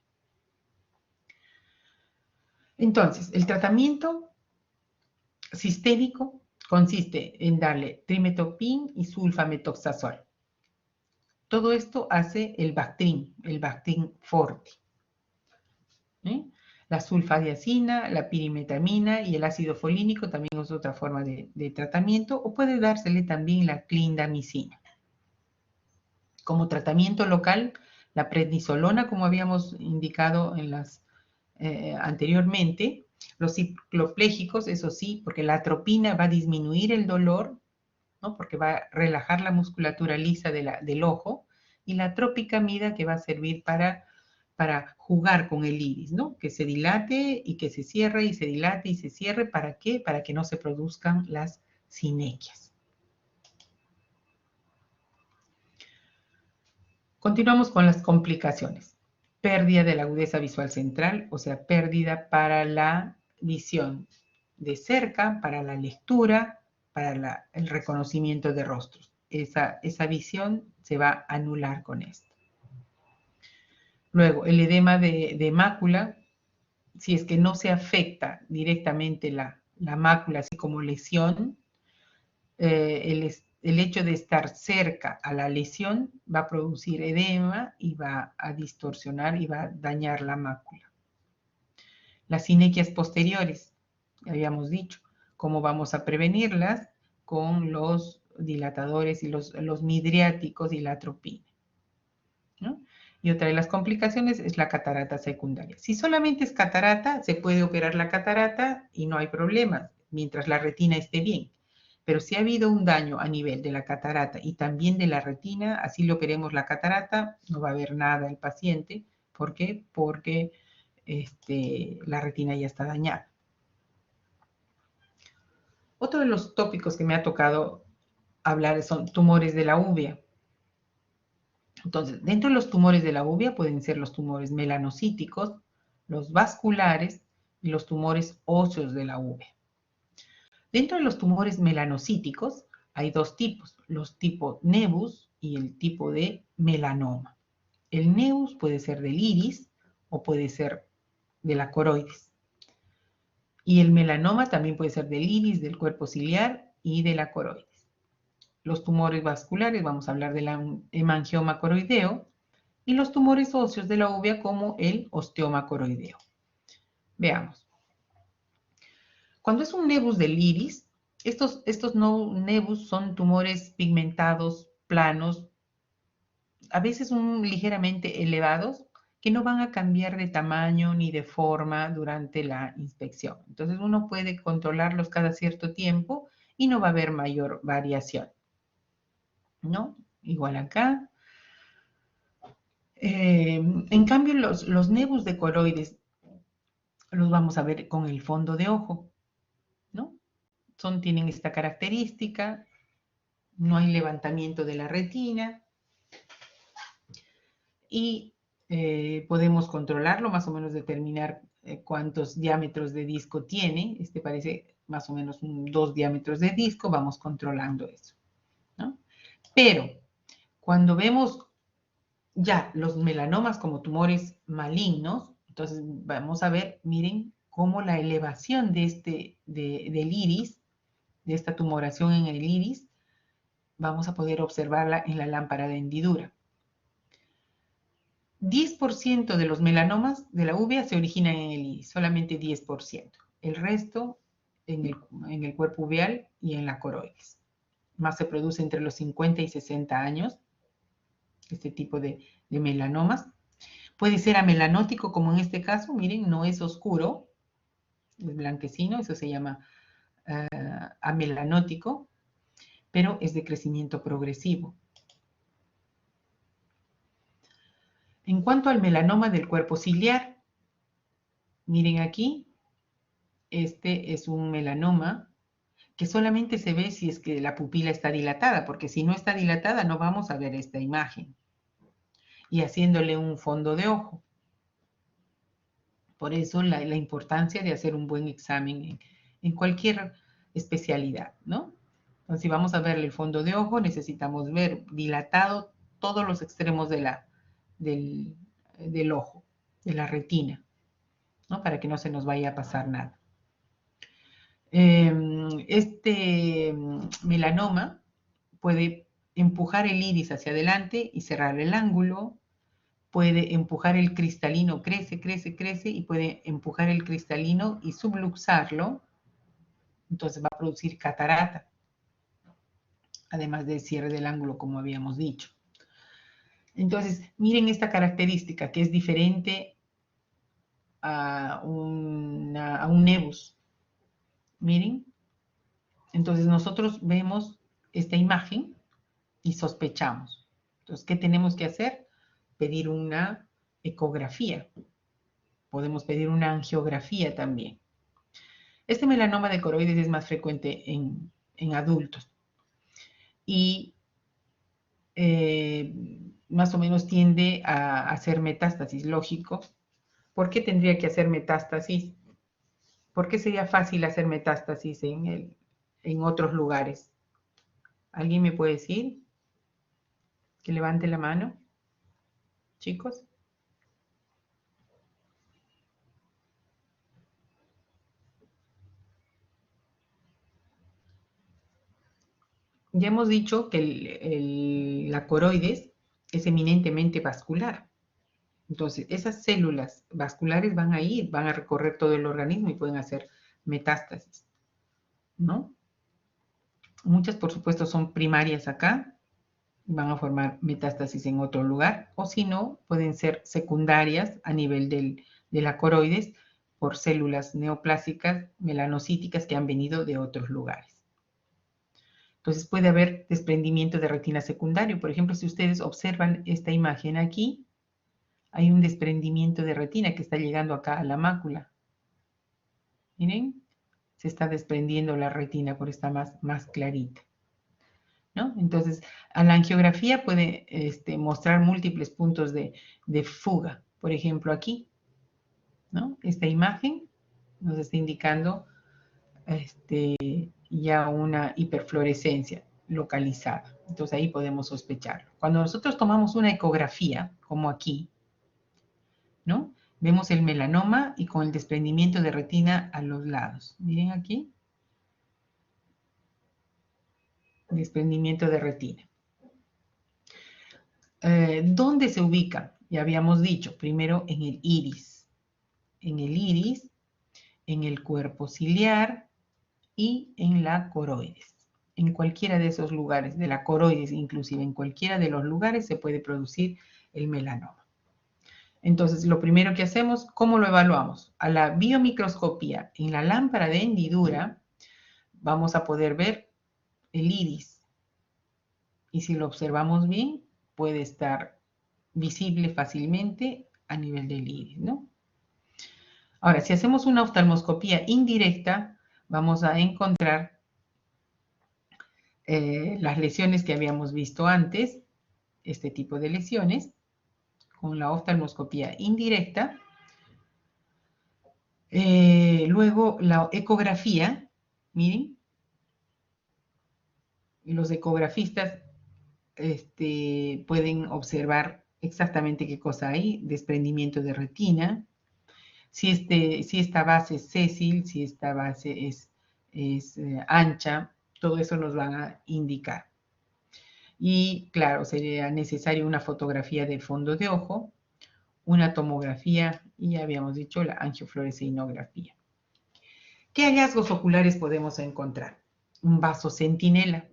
Entonces, el tratamiento sistémico consiste en darle trimetopin y sulfametoxazol. Todo esto hace el Bactrim forte. ¿Eh? La sulfadiazina, la pirimetamina y el ácido folínico también es otra forma de tratamiento, o puede dársele también la clindamicina. Como tratamiento local, la prednisolona, como habíamos indicado anteriormente, los cicloplégicos, eso sí, porque la atropina va a disminuir el dolor, ¿no? Porque va a relajar la musculatura lisa del ojo, y la tropicamida que va a servir para jugar con el iris, ¿no? Que se dilate y que se cierre y se dilate y se cierre. ¿Para qué? Para que no se produzcan las sinequias. Continuamos con las complicaciones. Pérdida de la agudeza visual central, o sea, pérdida para la visión de cerca, para la lectura, para el reconocimiento de rostros. Esa visión se va a anular con esto. Luego, el edema de mácula, si es que no se afecta directamente la mácula, así como lesión, el hecho de estar cerca a la lesión va a producir edema y va a distorsionar y va a dañar la mácula. Las sinequias posteriores, habíamos dicho, ¿cómo vamos a prevenirlas? Con los dilatadores y los midriáticos y la atropina, ¿no? Y otra de las complicaciones es la catarata secundaria. Si solamente es catarata, se puede operar la catarata y no hay problema, mientras la retina esté bien. Pero si ha habido un daño a nivel de la catarata y también de la retina, así le operemos la catarata, no va a haber nada el paciente. ¿Por qué? Porque la retina ya está dañada. Otro de los tópicos que me ha tocado hablar son tumores de la uvea. Entonces, dentro de los tumores de la uvea pueden ser los tumores melanocíticos, los vasculares y los tumores óseos de la uvea. Dentro de los tumores melanocíticos hay dos tipos, los tipos nevus y el tipo de melanoma. El nevus puede ser del iris o puede ser de la coroides. Y el melanoma también puede ser del iris, del cuerpo ciliar y de la coroides. Los tumores vasculares, vamos a hablar del hemangioma coroideo, y los tumores óseos de la uvea como el osteoma coroideo. Veamos. Cuando es un nevus del iris, estos nevus son tumores pigmentados, planos, a veces ligeramente elevados, que no van a cambiar de tamaño ni de forma durante la inspección. Entonces uno puede controlarlos cada cierto tiempo y no va a haber mayor variación, ¿no? Igual acá. En cambio, los nevus de coroides los vamos a ver con el fondo de ojo, ¿no? Tienen esta característica, no hay levantamiento de la retina y podemos controlarlo, más o menos determinar cuántos diámetros de disco tiene. Este parece más o menos 2 diámetros de disco, vamos controlando eso, ¿no? Pero cuando vemos ya los melanomas como tumores malignos, entonces vamos a ver, miren, cómo la elevación del iris, de esta tumoración en el iris, vamos a poder observarla en la lámpara de hendidura. 10% de los melanomas de la uvea se originan en el iris, solamente 10%. El resto en el cuerpo uveal y en la coroides. Más se produce entre los 50 y 60 años, este tipo de melanomas. Puede ser amelanótico, como en este caso, miren, no es oscuro, es blanquecino, eso se llama amelanótico, pero es de crecimiento progresivo. En cuanto al melanoma del cuerpo ciliar, miren aquí, este es un melanoma que solamente se ve si es que la pupila está dilatada, porque si no está dilatada no vamos a ver esta imagen. Y haciéndole un fondo de ojo. Por eso la importancia de hacer un buen examen en cualquier especialidad, ¿no? Entonces, si vamos a verle el fondo de ojo, necesitamos ver dilatado todos los extremos del ojo, de la retina, ¿no? Para que no se nos vaya a pasar nada. Este melanoma puede empujar el iris hacia adelante y cerrar el ángulo, puede empujar el cristalino, crece, crece, crece, y puede empujar el cristalino y subluxarlo, entonces va a producir catarata, además del cierre del ángulo, como habíamos dicho. Entonces, miren esta característica que es diferente a un nevus. Miren. Entonces, nosotros vemos esta imagen y sospechamos. Entonces, ¿qué tenemos que hacer? Pedir una ecografía. Podemos pedir una angiografía también. Este melanoma de coroides es más frecuente en adultos y más o menos tiende a hacer metástasis, lógico. ¿Por qué tendría que hacer metástasis? ¿Por qué sería fácil hacer metástasis en otros lugares? ¿Alguien me puede decir? Que levante la mano, chicos. Ya hemos dicho que la coroides es eminentemente vascular. Entonces, esas células vasculares van a ir, van a recorrer todo el organismo y pueden hacer metástasis, ¿no? Muchas, por supuesto, son primarias acá, van a formar metástasis en otro lugar, o si no, pueden ser secundarias a nivel de la coroides por células neoplásicas melanocíticas que han venido de otros lugares. Entonces puede haber desprendimiento de retina secundario. Por ejemplo, si ustedes observan esta imagen aquí, hay un desprendimiento de retina que está llegando acá a la mácula. Miren, se está desprendiendo la retina por estar más clarita, ¿no? Entonces, a la angiografía puede mostrar múltiples puntos de fuga. Por ejemplo, aquí, ¿no? Esta imagen nos está indicando ya una hiperfluorescencia localizada. Entonces ahí podemos sospecharlo. Cuando nosotros tomamos una ecografía, como aquí, ¿no? Vemos el melanoma y con el desprendimiento de retina a los lados. Miren aquí. Desprendimiento de retina. ¿Dónde se ubica? Ya habíamos dicho, primero en el iris. En el iris, en el cuerpo ciliar y en la coroides. En cualquiera de esos lugares, de la coroides inclusive, en cualquiera de los lugares se puede producir el melanoma. Entonces, lo primero que hacemos, ¿cómo lo evaluamos? A la biomicroscopía en la lámpara de hendidura vamos a poder ver el iris. Y si lo observamos bien, puede estar visible fácilmente a nivel del iris, ¿no? Ahora, si hacemos una oftalmoscopía indirecta, vamos a encontrar las lesiones que habíamos visto antes, este tipo de lesiones, con la oftalmoscopía indirecta. Luego, la ecografía, miren, los ecografistas pueden observar exactamente qué cosa hay, desprendimiento de retina, si esta base es sésil, si esta base es ancha, todo eso nos van a indicar. Y claro, sería necesaria una fotografía de fondo de ojo, una tomografía y ya habíamos dicho la angiofluoresceinografía. ¿Qué hallazgos oculares podemos encontrar? Un vaso centinela.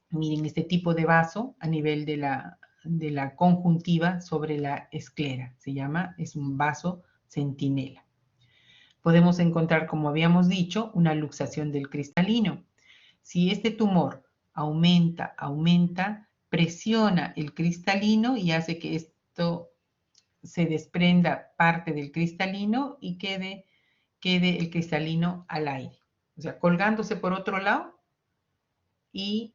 Miren este tipo de vaso a nivel de la conjuntiva sobre la esclera. Es un vaso centinela. Podemos encontrar, como habíamos dicho, una luxación del cristalino. Si este tumor aumenta, presiona el cristalino y hace que esto se desprenda parte del cristalino y quede el cristalino al aire. O sea, colgándose por otro lado y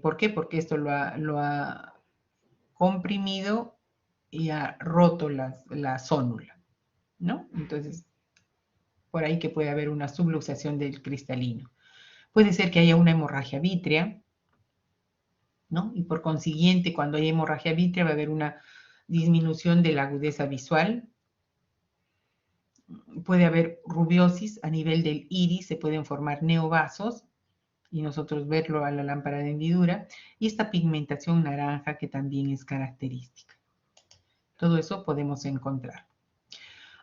¿por qué? Porque esto lo ha comprimido y ha roto la zónula, ¿no? Entonces, por ahí que puede haber una subluxación del cristalino. Puede ser que haya una hemorragia vítrea, ¿no? Y por consiguiente, cuando hay hemorragia vítrea va a haber una disminución de la agudeza visual. Puede haber rubiosis a nivel del iris, se pueden formar neovasos y nosotros verlo a la lámpara de hendidura. Y esta pigmentación naranja que también es característica. Todo eso podemos encontrar.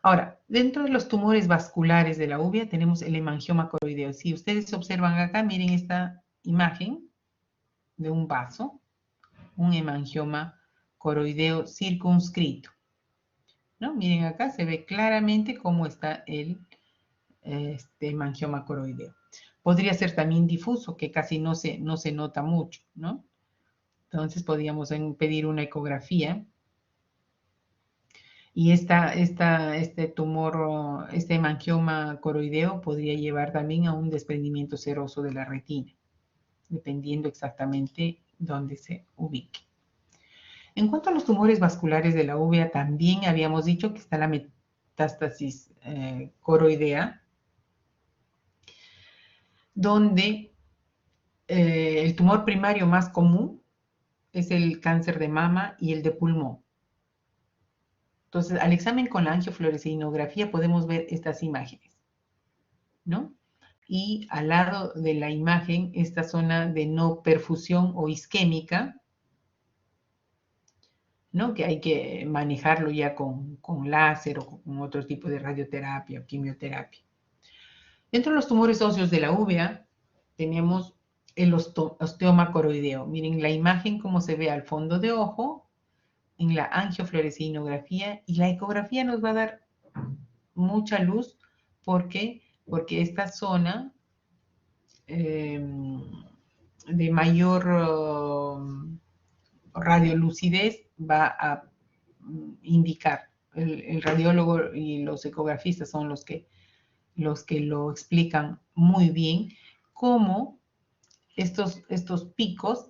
Ahora, dentro de los tumores vasculares de la uvea tenemos el hemangioma coroideo. Si ustedes observan acá, miren esta imagen de un vaso, un hemangioma coroideo circunscrito, ¿no? Miren acá, se ve claramente cómo está este hemangioma coroideo. Podría ser también difuso, que casi no se nota mucho, ¿no? Entonces podríamos pedir una ecografía. Y este tumor, este hemangioma coroideo podría llevar también a un desprendimiento seroso de la retina, dependiendo exactamente dónde se ubique. En cuanto a los tumores vasculares de la uvea, también habíamos dicho que está la metástasis coroidea, donde el tumor primario más común es el cáncer de mama y el de pulmón. Entonces, al examen con la angiofluoresceinografía podemos ver estas imágenes, ¿no? Y al lado de la imagen, esta zona de no perfusión o isquémica, ¿no? Que hay que manejarlo ya con láser o con otro tipo de radioterapia o quimioterapia. Dentro de los tumores óseos de la uvea, tenemos el osteoma coroideo. Miren la imagen como se ve al fondo de ojo, en la angiofluoresceinografía, y la ecografía nos va a dar mucha luz. ¿Por qué? Porque esta zona de mayor radiolucidez va a indicar. El radiólogo y los ecografistas son los que lo explican muy bien, cómo estos picos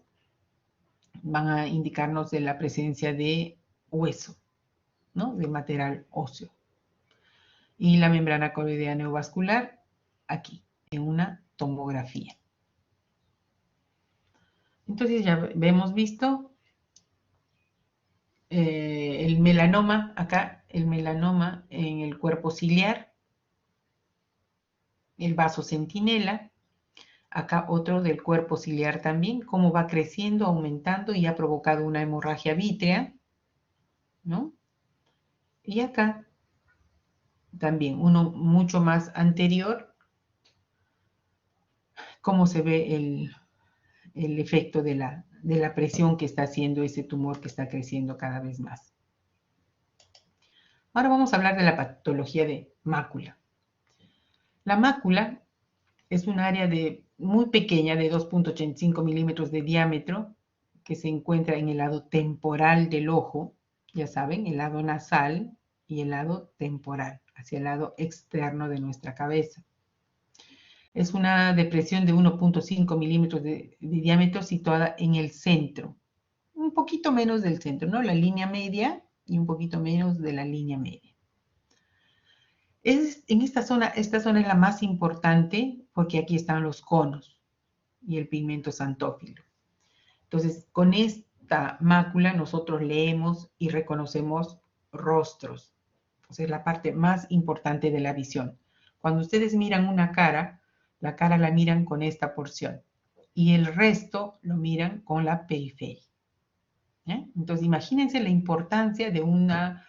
van a indicarnos de la presencia de hueso, ¿no? De material óseo. Y la membrana coroidea neovascular aquí, en una tomografía. Entonces ya hemos visto el melanoma, acá el melanoma en el cuerpo ciliar, el vaso centinela, acá otro del cuerpo ciliar también, cómo va creciendo, aumentando y ha provocado una hemorragia vítrea, ¿no? Y acá también uno mucho más anterior, cómo se ve el efecto de la presión que está haciendo ese tumor que está creciendo cada vez más. Ahora vamos a hablar de la patología de mácula. La mácula es un área muy pequeña, de 2,85 milímetros de diámetro, que se encuentra en el lado temporal del ojo, ya saben, el lado nasal y el lado temporal, hacia el lado externo de nuestra cabeza. Es una depresión de 1,5 milímetros de diámetro situada en el centro, un poquito menos del centro, ¿no? La línea media y un poquito menos de la línea media. En esta zona es la más importante porque aquí están los conos y el pigmento xantófilo. Entonces, con esta mácula nosotros leemos y reconocemos rostros. O sea, es la parte más importante de la visión. Cuando ustedes miran una cara, la cara la miran con esta porción y el resto lo miran con la periferia. Entonces, imagínense la importancia de una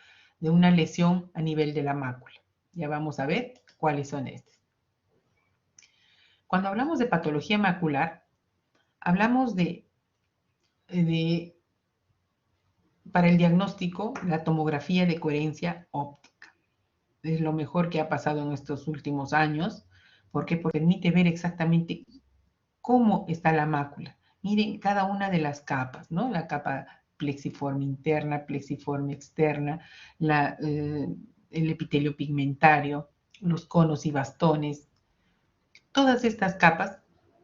lesión a nivel de la mácula. Ya vamos a ver cuáles son estas. Cuando hablamos de patología macular, hablamos para el diagnóstico, la tomografía de coherencia óptica. Es lo mejor que ha pasado en estos últimos años. ¿Por qué? Porque permite ver exactamente cómo está la mácula. Miren cada una de las capas, ¿no? La capa plexiforme interna, plexiforme externa, el epitelio pigmentario, los conos y bastones. Todas estas capas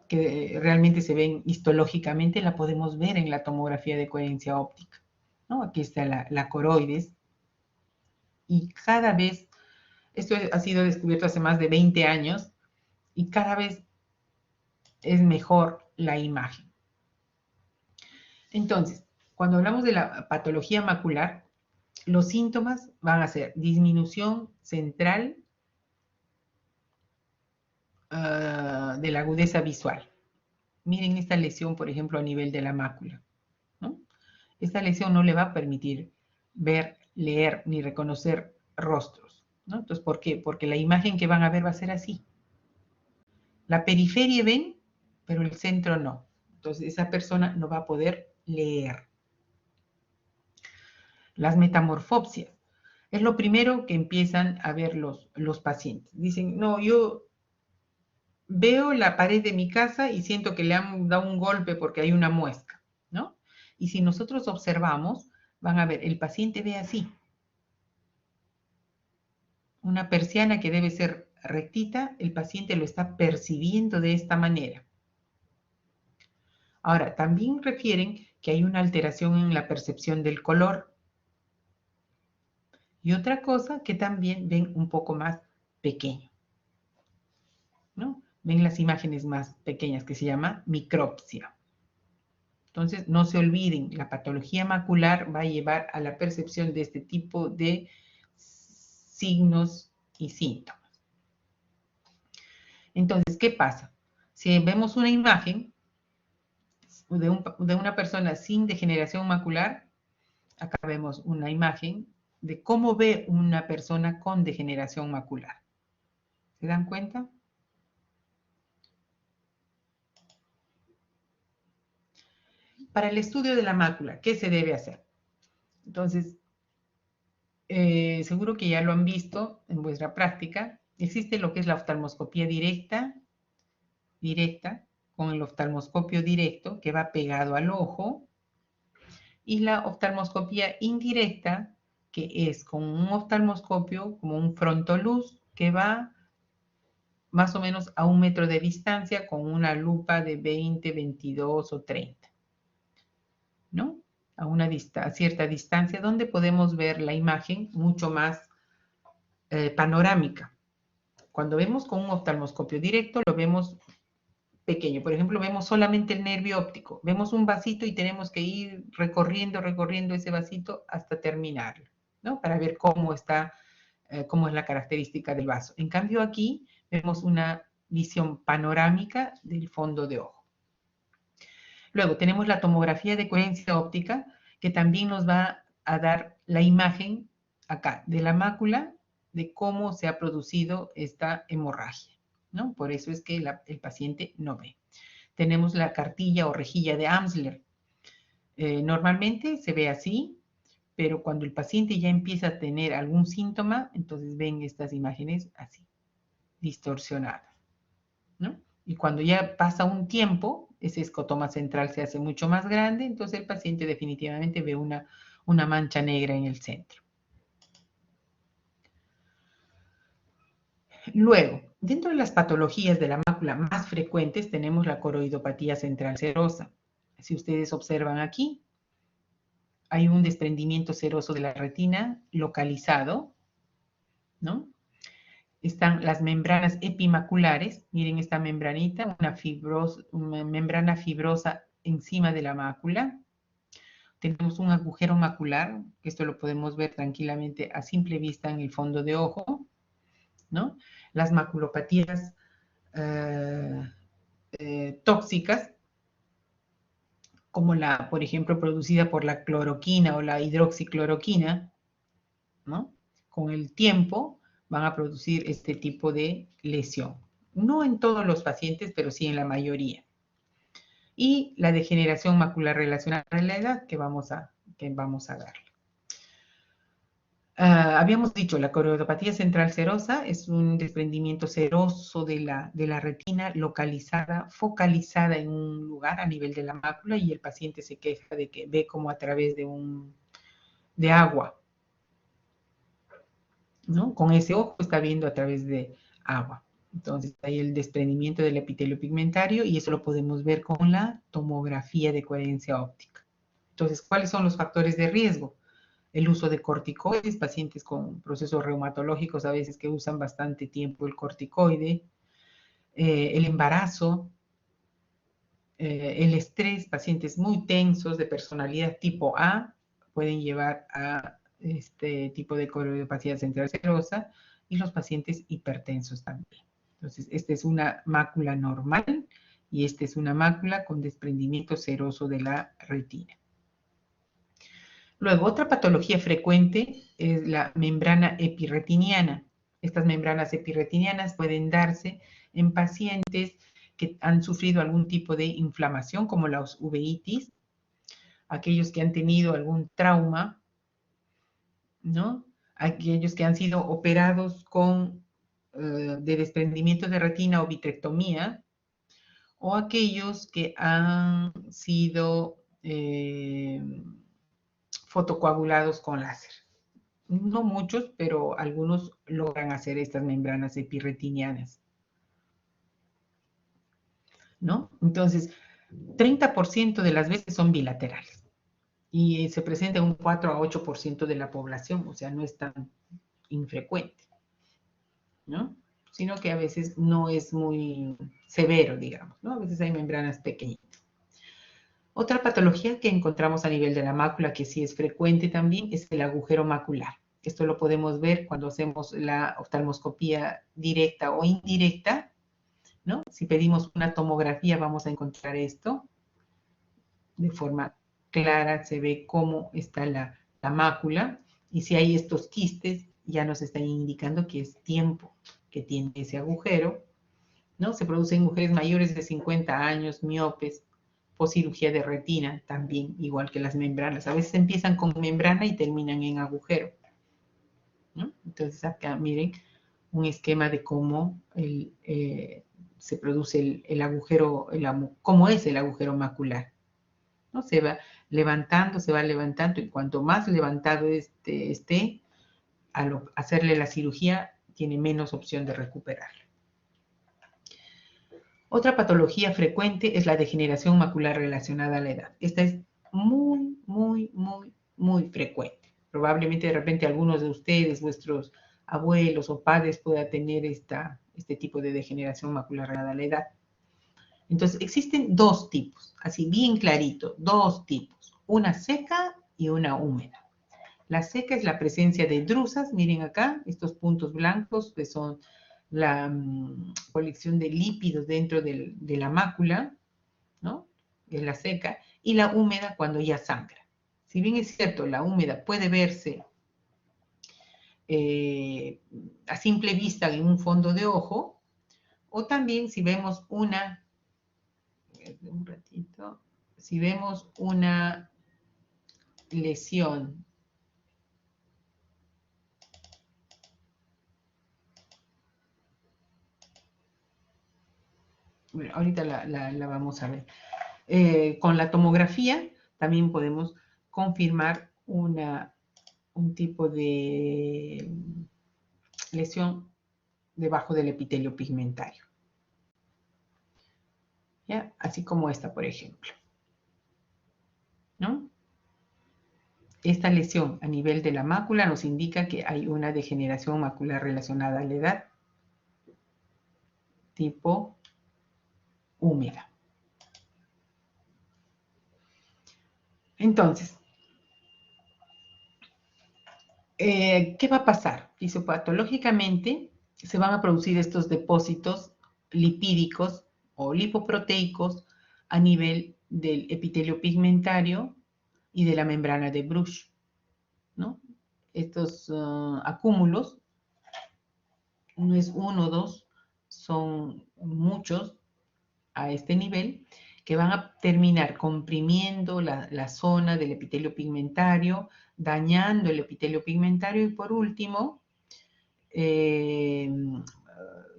que realmente se ven histológicamente la podemos ver en la tomografía de coherencia óptica, ¿no? Aquí está la coroides y cada vez, esto ha sido descubierto hace más de 20 años y cada vez es mejor la imagen. Entonces, cuando hablamos de la patología macular, los síntomas van a ser disminución central de la agudeza visual. Miren esta lesión, por ejemplo, a nivel de la mácula, ¿no? Esta lesión no le va a permitir ver, leer ni reconocer rostros, ¿no? Entonces, ¿por qué? Porque la imagen que van a ver va a ser así. La periferia ven, pero el centro no. Entonces, esa persona no va a poder leer. Las metamorfopsias. Es lo primero que empiezan a ver los pacientes. Dicen, no, yo veo la pared de mi casa y siento que le han dado un golpe porque hay una muesca, ¿no? Y si nosotros observamos, van a ver, el paciente ve así. Una persiana que debe ser rectita, el paciente lo está percibiendo de esta manera. Ahora, también refieren que hay una alteración en la percepción del color. Y otra cosa, que también ven un poco más pequeño, ¿no? Ven las imágenes más pequeñas, que se llama micropsia. Entonces, no se olviden, la patología macular va a llevar a la percepción de este tipo de signos y síntomas. Entonces, ¿qué pasa? Si vemos una imagen de una persona sin degeneración macular, acá vemos una imagen de cómo ve una persona con degeneración macular. ¿Se dan cuenta? Para el estudio de la mácula, ¿qué se debe hacer? Entonces, seguro que ya lo han visto en vuestra práctica. Existe lo que es la oftalmoscopía directa, con el oftalmoscopio directo que va pegado al ojo, y la oftalmoscopía indirecta, que es con un oftalmoscopio como un frontoluz que va más o menos a 1 metro de distancia con una lupa de 20, 22 o 30, ¿no? A cierta distancia donde podemos ver la imagen mucho más panorámica. Cuando vemos con un oftalmoscopio directo lo vemos pequeño. Por ejemplo, vemos solamente el nervio óptico. Vemos un vasito y tenemos que ir recorriendo ese vasito hasta terminarlo, ¿no? Para ver cómo está, cómo es la característica del vaso. En cambio, aquí vemos una visión panorámica del fondo de ojo. Luego tenemos la tomografía de coherencia óptica, que también nos va a dar la imagen acá de la mácula de cómo se ha producido esta hemorragia, ¿no? Por eso es que el paciente no ve. Tenemos la cartilla o rejilla de Amsler. Normalmente se ve así, pero cuando el paciente ya empieza a tener algún síntoma, entonces ven estas imágenes así, distorsionadas, ¿no? Y cuando ya pasa un tiempo, ese escotoma central se hace mucho más grande, entonces el paciente definitivamente ve una mancha negra en el centro. Luego, dentro de las patologías de la mácula más frecuentes tenemos la coroidopatía central serosa. Si ustedes observan aquí, hay un desprendimiento seroso de la retina localizado, ¿no? Están las membranas epimaculares, miren esta membranita, una membrana fibrosa encima de la mácula. Tenemos un agujero macular, que esto lo podemos ver tranquilamente a simple vista en el fondo de ojo, ¿no? Las maculopatías tóxicas, como la, por ejemplo, producida por la cloroquina o la hidroxicloroquina, ¿no? Con el tiempo van a producir este tipo de lesión. No en todos los pacientes, pero sí en la mayoría. Y la degeneración macular relacionada a la edad que vamos a darle. Habíamos dicho, la coroidopatía central serosa es un desprendimiento seroso de la retina localizada, focalizada en un lugar a nivel de la mácula, y el paciente se queja de que ve como a través de agua, ¿no? Con ese ojo está viendo a través de agua. Entonces hay el desprendimiento del epitelio pigmentario y eso lo podemos ver con la tomografía de coherencia óptica. Entonces, ¿cuáles son los factores de riesgo? El uso de corticoides, pacientes con procesos reumatológicos a veces que usan bastante tiempo el corticoide, el embarazo, el estrés, pacientes muy tensos de personalidad tipo A pueden llevar a este tipo de coroidopatía central serosa, y los pacientes hipertensos también. Entonces, esta es una mácula normal y esta es una mácula con desprendimiento seroso de la retina. Luego, otra patología frecuente es la membrana epirretiniana. Estas membranas epirretinianas pueden darse en pacientes que han sufrido algún tipo de inflamación, como la uveitis, aquellos que han tenido algún trauma, ¿no? Aquellos que han sido operados de desprendimiento de retina o vitrectomía, o aquellos que han sido fotocoagulados con láser. No muchos, pero algunos logran hacer estas membranas epirretinianas, ¿no? Entonces, 30% de las veces son bilaterales y se presenta un 4 a 8% de la población, o sea, no es tan infrecuente, ¿no? Sino que a veces no es muy severo, digamos, ¿no? A veces hay membranas pequeñitas. Otra patología que encontramos a nivel de la mácula, que sí es frecuente también, es el agujero macular. Esto lo podemos ver cuando hacemos la oftalmoscopía directa o indirecta, ¿no? Si pedimos una tomografía vamos a encontrar esto. De forma clara se ve cómo está la mácula, y si hay estos quistes ya nos están indicando que es tiempo que tiene ese agujero, ¿no? Se producen mujeres mayores de 50 años, miopes, por cirugía de retina también, igual que las membranas. A veces empiezan con membrana y terminan en agujero, ¿no? Entonces acá miren un esquema de cómo se produce el agujero, cómo es el agujero macular, ¿no? Se va levantando, y cuanto más levantado esté, al hacerle la cirugía, tiene menos opción de recuperarlo. Otra patología frecuente es la degeneración macular relacionada a la edad. Esta es muy, muy, muy, muy frecuente. Probablemente de repente algunos de ustedes, vuestros abuelos o padres, puedan tener este tipo de degeneración macular relacionada a la edad. Entonces, existen dos tipos, así bien clarito, dos tipos, una seca y una húmeda. La seca es la presencia de drusas, miren acá, estos puntos blancos que son la colección de lípidos dentro de la mácula, ¿no? Es la seca, y la húmeda cuando ya sangra. Si bien es cierto, la húmeda puede verse a simple vista en un fondo de ojo, o también si vemos si vemos una lesión ahorita la vamos a ver. Con la tomografía también podemos confirmar un tipo de lesión debajo del epitelio pigmentario. ¿Ya? Así como esta, por ejemplo, ¿no? Esta lesión a nivel de la mácula nos indica que hay una degeneración macular relacionada a la edad, tipo húmeda. Entonces, ¿qué va a pasar? Fisiopatológicamente se van a producir estos depósitos lipídicos o lipoproteicos a nivel del epitelio pigmentario y de la membrana de Bruch, ¿no? Estos acúmulos, no es uno o dos, son muchos a este nivel, que van a terminar comprimiendo la zona del epitelio pigmentario, dañando el epitelio pigmentario y por último,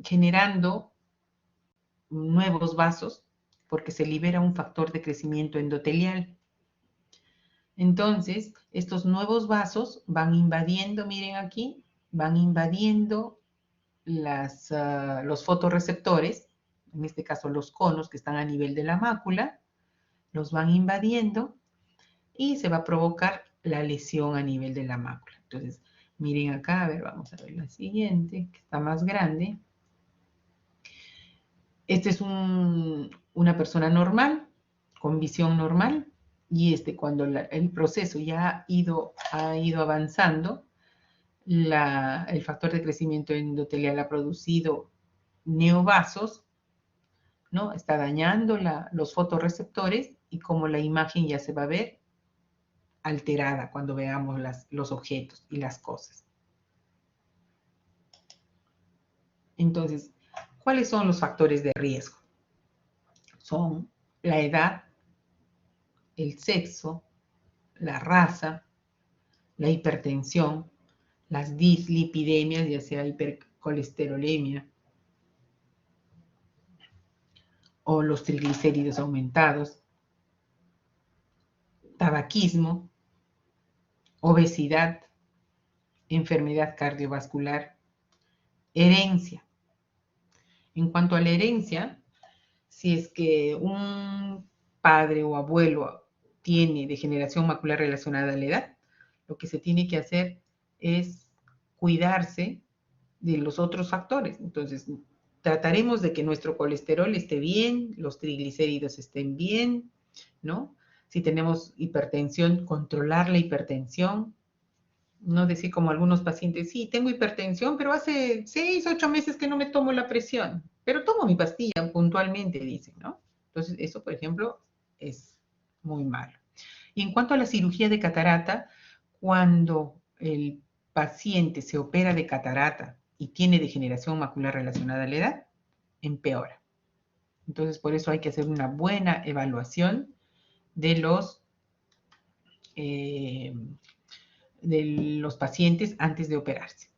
generando nuevos vasos porque se libera un factor de crecimiento endotelial. Entonces, estos nuevos vasos van invadiendo, miren aquí, van invadiendo los fotorreceptores, en este caso los conos que están a nivel de la mácula, los van invadiendo y se va a provocar la lesión a nivel de la mácula. Entonces, miren acá, a ver, vamos a ver la siguiente, que está más grande. Este es una persona normal, con visión normal, y cuando el proceso ya ha ido avanzando, el factor de crecimiento endotelial ha producido neovasos, ¿no? Está dañando los fotorreceptores y como la imagen ya se va a ver alterada cuando veamos los objetos y las cosas. Entonces, ¿cuáles son los factores de riesgo? Son la edad, el sexo, la raza, la hipertensión, las dislipidemias, ya sea hipercolesterolemia, o los triglicéridos aumentados, tabaquismo, obesidad, enfermedad cardiovascular, herencia. En cuanto a la herencia, si es que un padre o abuelo tiene degeneración macular relacionada a la edad, lo que se tiene que hacer es cuidarse de los otros factores. Entonces, trataremos de que nuestro colesterol esté bien, los triglicéridos estén bien, ¿no? Si tenemos hipertensión, controlar la hipertensión. No decir como algunos pacientes, sí, tengo hipertensión, pero hace 6, 8 meses que no me tomo la presión, pero tomo mi pastilla puntualmente, dicen, ¿no? Entonces, eso, por ejemplo, es muy malo. Y en cuanto a la cirugía de catarata, cuando el paciente se opera de catarata y tiene degeneración macular relacionada a la edad, empeora. Entonces, por eso hay que hacer una buena evaluación de los pacientes antes de operarse.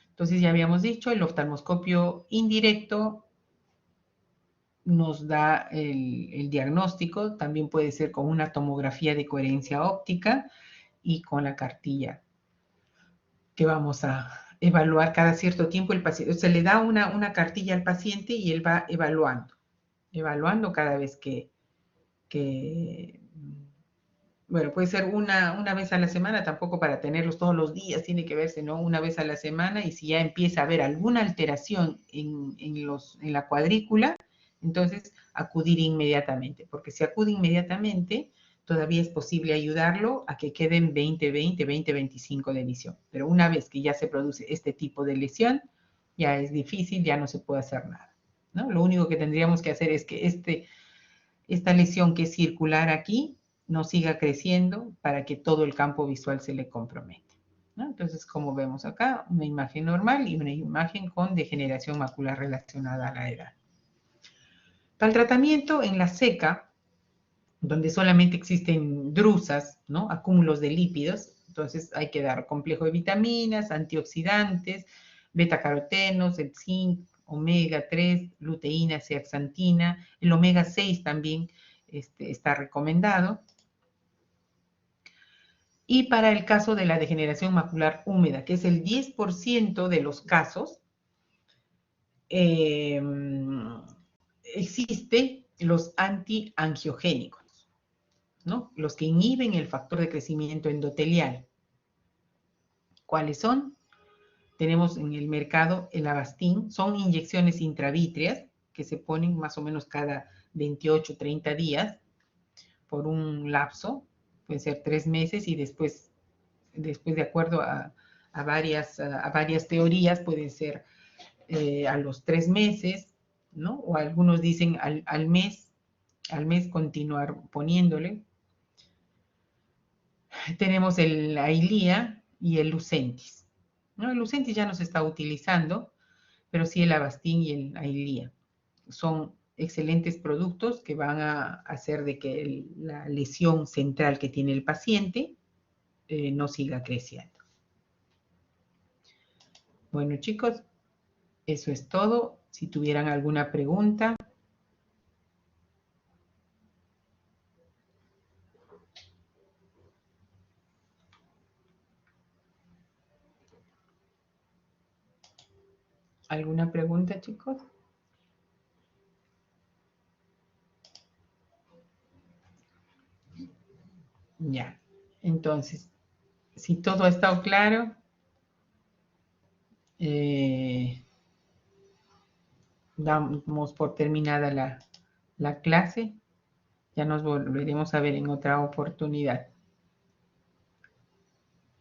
Entonces, ya habíamos dicho, el oftalmoscopio indirecto nos da el diagnóstico, también puede ser con una tomografía de coherencia óptica y con la cartilla que vamos a evaluar cada cierto tiempo el paciente. Se le da una cartilla al paciente y él va evaluando cada vez que bueno, puede ser una vez a la semana, tampoco para tenerlos todos los días, tiene que verse, ¿no? Una vez a la semana, y si ya empieza a haber alguna alteración en la cuadrícula, entonces acudir inmediatamente, porque si acude inmediatamente, todavía es posible ayudarlo a que queden 20-20, 20-25 de visión. Pero una vez que ya se produce este tipo de lesión, ya es difícil, ya no se puede hacer nada, ¿no? Lo único que tendríamos que hacer es que esta lesión que es circular aquí no siga creciendo para que todo el campo visual se le comprometa, ¿no? Entonces, como vemos acá, una imagen normal y una imagen con degeneración macular relacionada a la edad. Para el tratamiento en la seca, donde solamente existen drusas, ¿no? Acúmulos de lípidos, entonces hay que dar complejo de vitaminas, antioxidantes, betacarotenos, el zinc, omega 3, luteína, zeaxantina. El omega 6 también está recomendado. Y para el caso de la degeneración macular húmeda, que es el 10% de los casos, existen los antiangiogénicos, ¿no? Los que inhiben el factor de crecimiento endotelial. ¿Cuáles son? Tenemos en el mercado el Avastin, son inyecciones intravítreas que se ponen más o menos cada 28, 30 días por un lapso, puede ser 3 meses y después de acuerdo a varias teorías, pueden ser a los 3 meses, ¿no? O algunos dicen al mes continuar poniéndole. Tenemos el Ailía y el Lucentis, ¿no? El Lucentis ya no se está utilizando, pero sí el Avastin y el Ailía. Son excelentes productos que van a hacer de que la lesión central que tiene el paciente no siga creciendo. Bueno, chicos, eso es todo. Si tuvieran alguna pregunta. ¿Alguna pregunta, chicos? Ya. Entonces, si todo ha estado claro, damos por terminada la clase. Ya nos volveremos a ver en otra oportunidad.